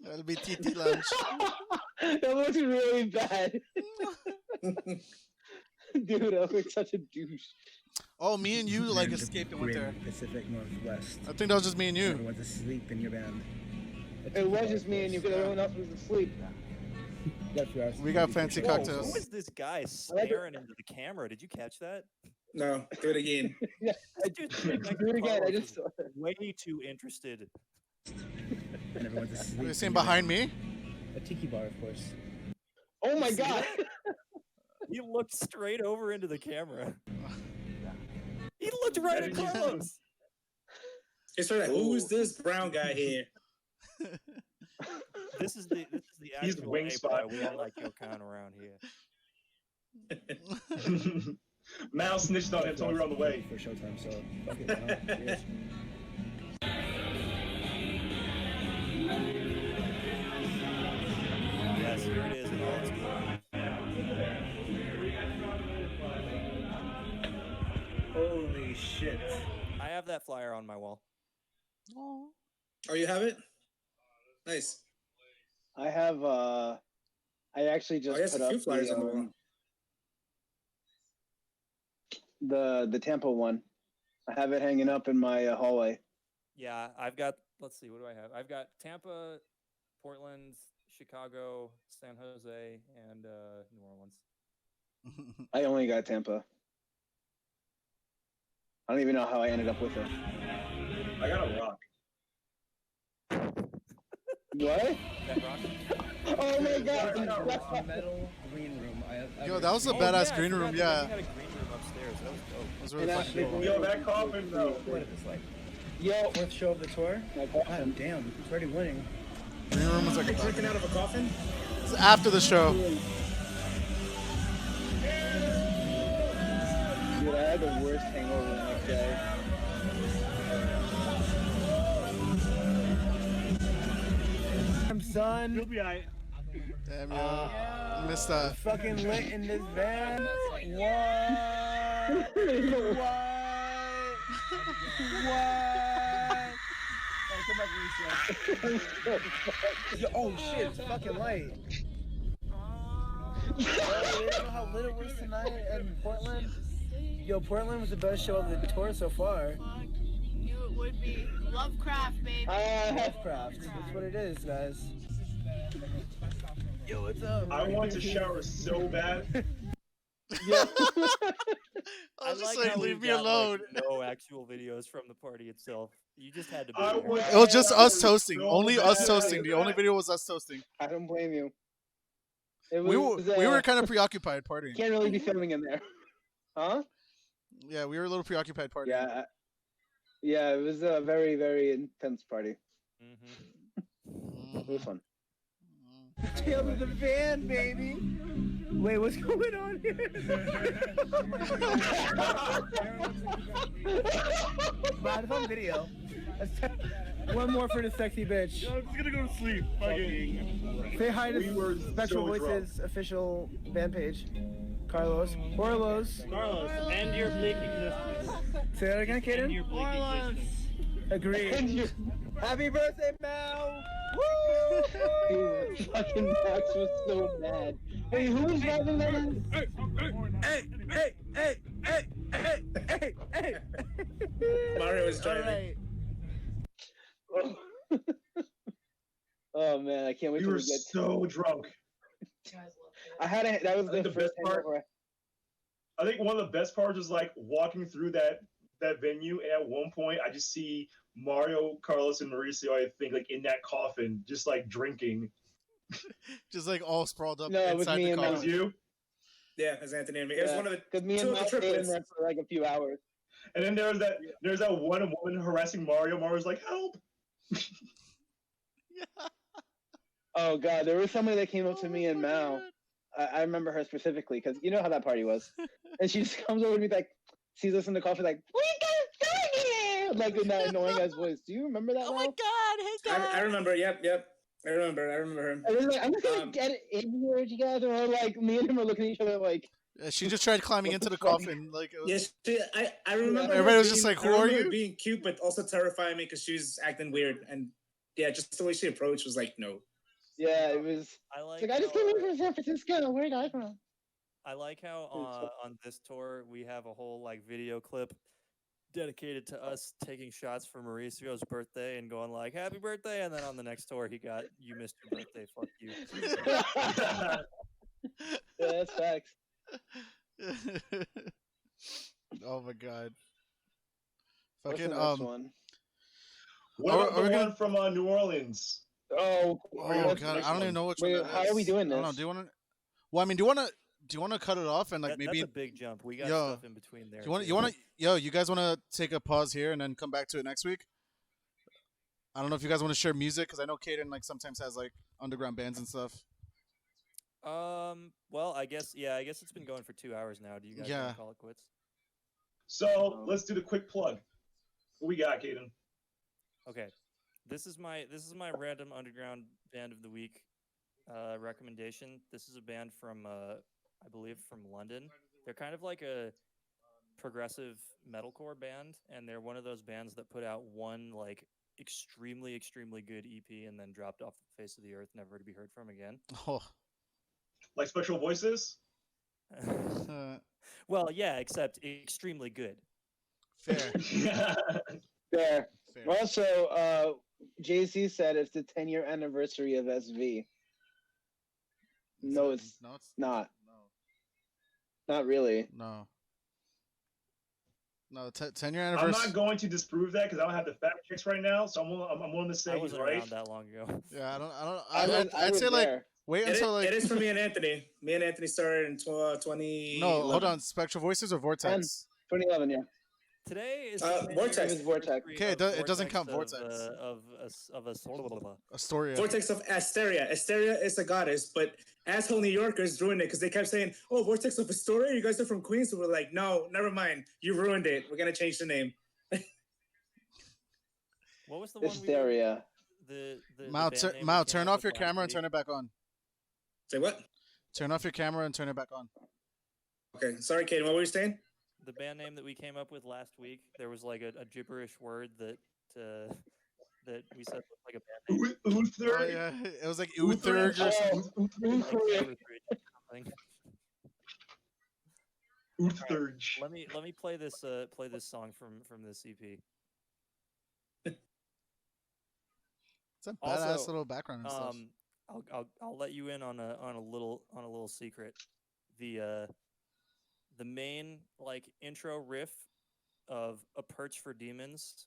That'll be TT lunch. That looks really bad. Dude, I look like such a douche. Oh, me and you like escaped and went there. Pacific Northwest. I think that was just me and you. Everyone went to sleep in your band. It was just me and you, because everyone else was asleep. We got fancy Whoa, cocktails. who is this guy staring into the camera? Did you catch that? No, do it again. I do Do it again. I just saw it. way too interested. And everyone went to sleep. Are you seeing behind me? A tiki bar, of course. Oh my god! He looked straight over into the camera. He looked right at Carlos. It's sort of like, who's this brown guy here? This is the He's the actual wing ape spot. guy. We don't like your kind around here. Mal snitched on him, told me we're on the way. For showtime, so fuck it. Why not? Cheers. Yes, here it is in all its glory. Holy shit. I have that flyer on my wall. Oh. Oh, you have it? Nice. I have, I actually just yes, put a few up flyers on the wall. the Tampa one. I have it hanging up in my hallway. Yeah, I've got. Let's see, what do I have? I've got Tampa, Portland, Chicago, San Jose, and New Orleans. I only got Tampa. I don't even know how I ended up with it. I got a rock. What? That rock? Oh my god! A metal green room. Yo, that was a Oh, badass yeah, I green forgot room. that Yeah, we had a green room upstairs. That was dope. it was really And fucking cool. Yo, that coffin though. What is this like? Yo, Fourth show of the tour? my God coffin. damn, it's already winning. Green room was like Like drinking out of a coffin? it's after the show. Dude, I had the worst hangover the next day. Son. You'll be alright. Damn, yeah. You missed that. Fucking lit in this van. What? What? Oh, come back, Mauricio. Oh shit, it's fucking light. You know how lit it was tonight in Portland? Yo, Portland was the best show of the tour so far. Knew it would be. Lovecraft, baby. Lovecraft. That's what it is, guys. Yo, what's up? I want to shower so bad. Yeah. I was just like like, how we leave me got, alone. Like, no actual videos from the party itself. You just had to be I there. want It was just to us shower toasting. so Only us bad. toasting. The only video was us toasting. I don't blame you. It We was, were kind of preoccupied partying. Can't really be filming in there. Huh? Yeah, we were a little preoccupied partying. Yeah. Yeah, it was a very, very intense party. Mm-hmm. It was fun. Tail of the van, baby. Wait, what's going on here? But it's on video. One more for the sexy bitch. Yo, I'm just gonna go to sleep. Fucking. Say hi to We were Special so Voices official band page. Carlos. Orlos. Carlos, end your bleak existence. Say that again, End Kaden? your bleak existence. Agreed. Happy birthday, Mal! Woo! Dude, fucking Max was so mad. Hey, who was driving that? Hey! Mario was driving. Alright. Oh man, I can't wait We till were we get. so drunk. I had a. That was I think the the first best part- hangover. I think one of the best parts was like walking through that venue, and at one point I just see Mario, Carlos, and Mauricio. I think like in that coffin, just like drinking. Just like all sprawled up No, it was inside me the and car. That was you. Yeah, as Anthony and me. It was one of the Because me two and of the Matt stayed in triplets. there for like a few hours. And then there's that one woman harassing Mario. Mario's like, "Help!" Oh god, there was somebody that came up to me and Mal. I remember her specifically because you know how that party was, and she just comes over to me like, sees us in the coffee like, "What are you guys doing here?" Like in that annoying ass voice. Do you remember that? Oh my Mal? god! Hey guys! I remember. Yep. I remember her. And it was like, I'm just gonna get it in here together. Or like me and him are looking at each other like. Yeah, she just tried climbing into the coffin. Like it was, Yes, I remember. Everybody her was just being- like, "Who I are remember her you?" Being cute, but also terrifying me because she was acting weird, and yeah, just the way she approached was like, no. Yeah, it was. I It's like. like I just how, came in from San Francisco. Where did I from? I like how on this tour we have a whole like video clip dedicated to us taking shots for Mauricio's birthday and going like "Happy birthday," and then on the next tour he got "You missed your birthday, fuck you." Yeah, that's facts. Oh my god! What's Fucking the next one? What Are- about are we the gonna- one from New Orleans? Oh, Oh god! I don't even know which Wait, one. that how are is. we doing I don't know. this? Do you want to? Well, I mean, do you want to cut it off and like maybe? That's a big jump. We got Yo, stuff in between there. You want? too. You want to? Yo, you guys want to take a pause here and then come back to it next week? I don't know if you guys want to share music because I know Kaden like sometimes has like underground bands and stuff. Well, I guess it's been going for 2 hours now. Do you guys Yeah. want to call it quits? So let's do the quick plug. What we got, Kaden? Okay. This is my random underground band of the week recommendation. This is a band from I believe from London. They're kind of like a progressive metalcore band, and they're one of those bands that put out one like extremely good EP and then dropped off the face of the earth, never to be heard from again. Oh. Like Special Voices? Well, yeah, except extremely good. Fair. There. Fair. Also, JC said it's the 10-year anniversary of SV. No, it's No, it's not. Not really. no. No, 10-year I'm anniversary. not going to disprove that because I don't have the fact checks right now. So I'm willing to say I he's wasn't right. around that long ago. Yeah, I don't. I I'd was say like there. wait until like. It is for me and Anthony. Me and Anthony started in 20. No, hold on. Spectral Voices or Vortex? 2011, yeah. Today is Vortex. It's Vortex. Okay, it doesn't count Vortex. Of Astoria. Vortex of Asteria. Asteria is a goddess, but asshole New Yorkers ruined it because they kept saying, "Oh, Vortex of Astoria, you guys are from Queens." So we're like, "No, never mind. You ruined it. We're gonna change the name." What was the one? Hysteria. Mao, turn off your camera and turn it back on. Say what? Turn off your camera and turn it back on. Okay, sorry, Kaden. What were you saying? The band name that we came up with last week, there was like a gibberish word that we said was like a band name. Oh, yeah. It was like Utherg or something. Utherg. Let me play this song from this EP. It's a badass little background and stuff. I'll let you in on a little secret. The main like intro riff of A Perch for Demons,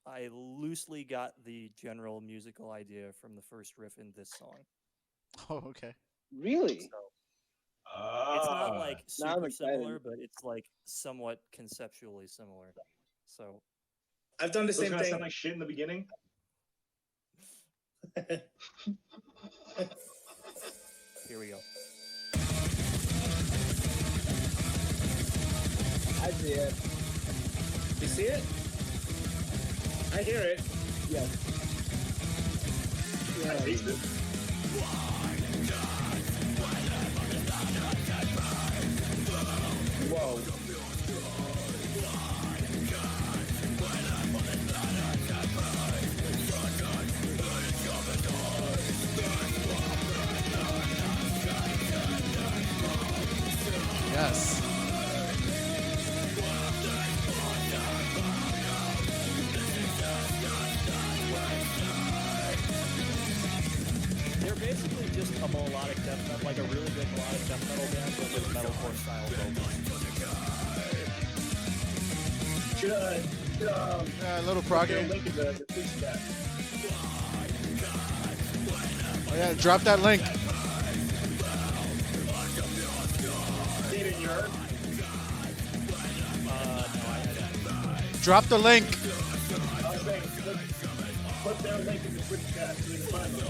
I loosely got the general musical idea from the first riff in this song. Oh, okay. Really? So, it's not like super similar, but it's like somewhat conceptually similar. So I've done the same thing. Sound like shit in the beginning. Here we go. I see it. You see it? I hear it. Yes. I taste it. Whoa. Yes. They're basically just a melodic death metal, like a really good melodic death metal band, but with metalcore style vocals. Yeah, a little proggy. Oh yeah, drop that link. Drop the link. Put their link in the Twitch chat so we can find them.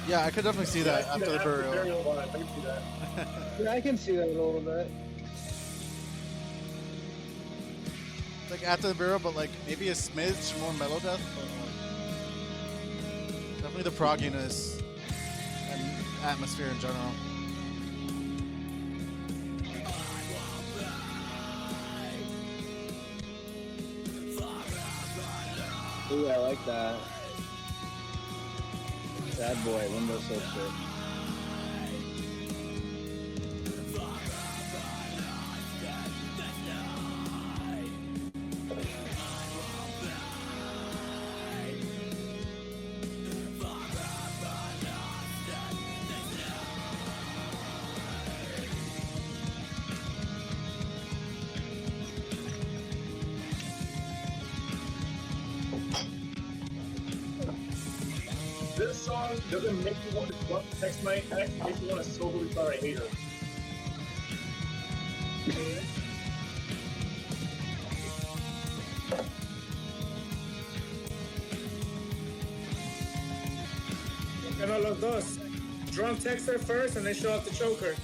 Yeah, I could definitely see that after the burial. I can see that. Yeah, I can see that a little bit. Like after the burial, but like maybe a smidge more mellow death. But, definitely the progginess and atmosphere in general. Ooh, I like that. Sad boy, window soap shit. This song doesn't make you want to text my ex, it makes you want to soberly sorry I hate her. Uno los dos. Drunk text her first and then show up the choker.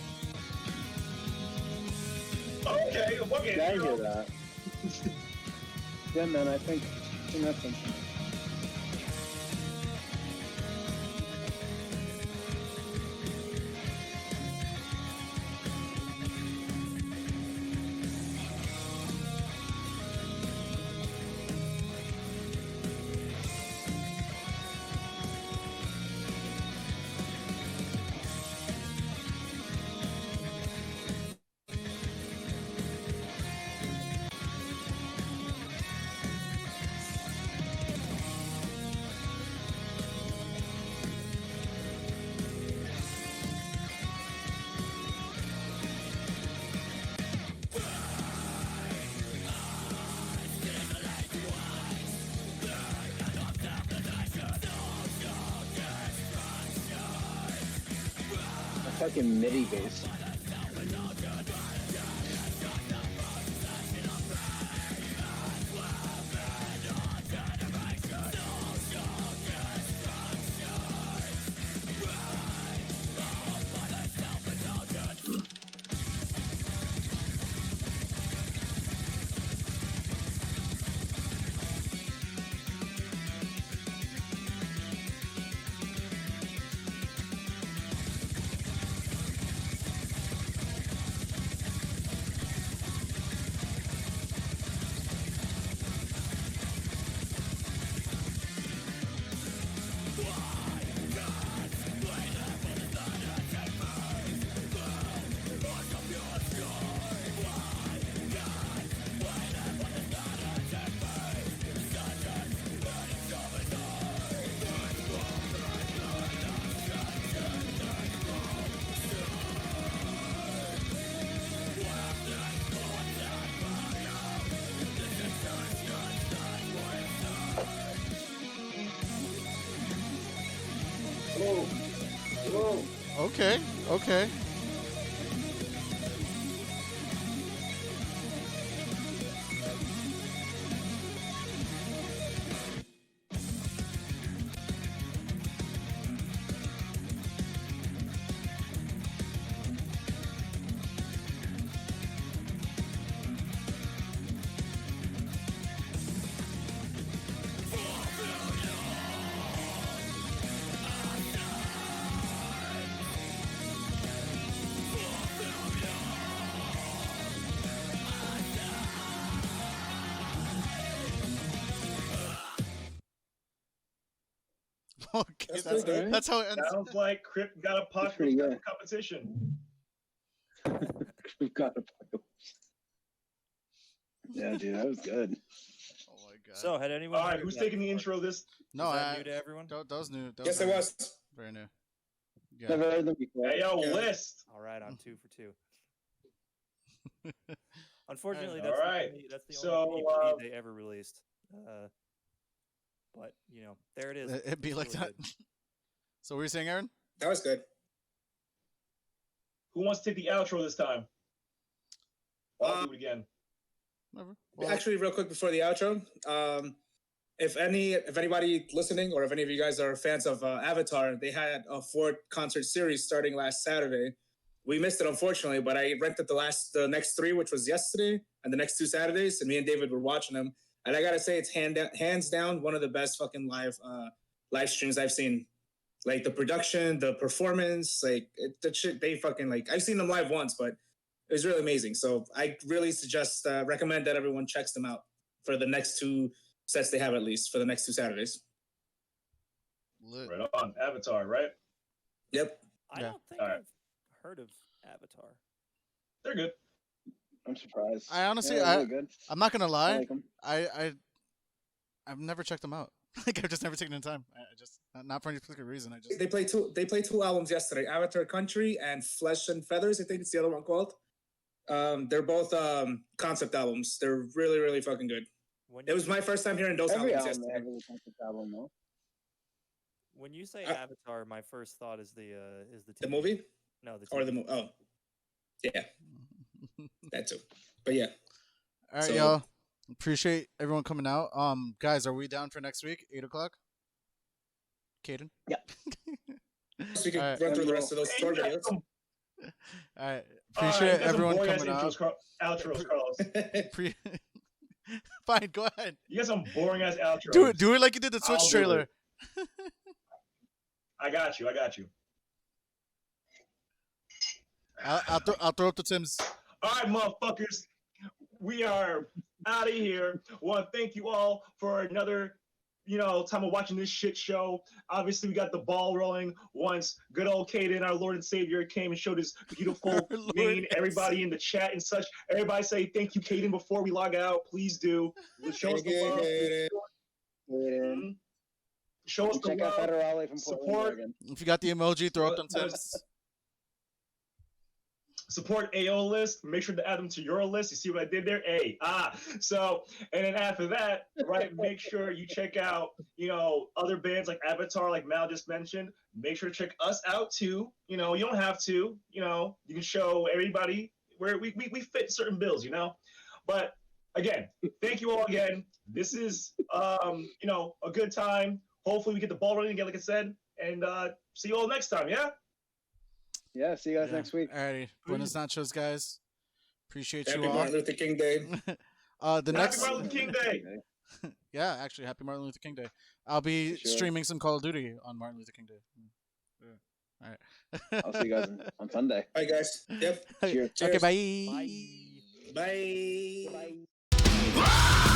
Okay, okay. Yeah, I hear that. Yeah, man, I think that's something. fucking MIDI bass. Okay, okay. Okay, that's how it ends. Sounds like Crip got a popular competition. Crip got a popular. Yeah, dude, that was good. Oh my god. So, had anyone? All right, who's taking the intro? This? No, Is that new to everyone? That was new. That Yes, it was. Very new. Yeah. Never heard them before. Aeolist. All right, I'm 2 for 2. Unfortunately, All right. that's the So, only EP they ever released. But you know, there it is. It'd be like that. So, what were you saying, Aaron? That was good. Who wants to take the outro this time? I'll do it again. Never. Actually, real quick before the outro, if anybody listening or if any of you guys are fans of Avatar, they had a 4-concert series starting last Saturday. We missed it, unfortunately, but I rented the next 3, which was yesterday, and the next 2 Saturdays, and me and David were watching them. And I gotta say, it's hands down one of the best fucking live streams I've seen. Like the production, the performance, like the shit they fucking like. I've seen them live once, but it was really amazing. So I really suggest, recommend that everyone checks them out for the next 2 sets they have, at least for the next 2 Saturdays. Right on. Avatar, right? Yep. I don't think I've heard of Avatar. They're good. I'm surprised. I honestly, Yeah, really good. I'm not gonna lie. I like 'em. I've never checked them out. Like I've just never taken the time. I just not for any particular reason. I just They played 2 albums yesterday: Avatar Country and Flesh and Feathers. I think it's the other one called. They're both concept albums. They're really, really fucking good. It was my first time hearing those Every albums album they yesterday. have a concept album, though. When you say Avatar, my first thought is the The movie? No, the Or TV. the movie. Oh, yeah, that too. But yeah. All right, So- y'all. Appreciate everyone coming out. Guys, are we down for next week, 8:00? Caden? Yeah. So we can All right. run through the rest of those tour videos. All right. All right, Appreciate you got some everyone boring-ass coming out. outros, Carlos. Fine, go ahead. You got some boring ass outros. Do it like you did the Switch I'll do trailer. it. I got you. I'll throw up the Tims. All right, motherfuckers. We are out of here. Want to thank you all for another, time of watching this shit show. Obviously, we got the ball rolling once good old Caden, our Lord and Savior, came and showed his beautiful mane. Everybody in the chat and such. Everybody say thank you, Caden, before we log out. Please do. Show us the love. Show us the Check out love. Federale from Portland, Support. Oregon. If you got the emoji, throw up them Tims. support Aeolist. Make sure to add them to your list. You see what I did there? So, and then after that, right, make sure you check out, other bands like Avatar, like Mal just mentioned. Make sure to check us out too. You don't have to, you can show everybody where we fit certain bills, But again, thank you all again. This is, a good time. Hopefully we get the ball rolling again, like I said, and see you all next time, yeah? Yeah, see you guys next week. Alrighty. Buenos nachos, guys. Appreciate Happy you all. Martin Luther King Day. Happy Martin Luther King Day. Yeah, actually, happy Martin Luther King Day. I'll be streaming some Call of Duty on Martin Luther King Day. Yeah. All right. I'll see you guys on Sunday. Bye, guys. Yep. Cheers. Okay, bye. Bye. Bye.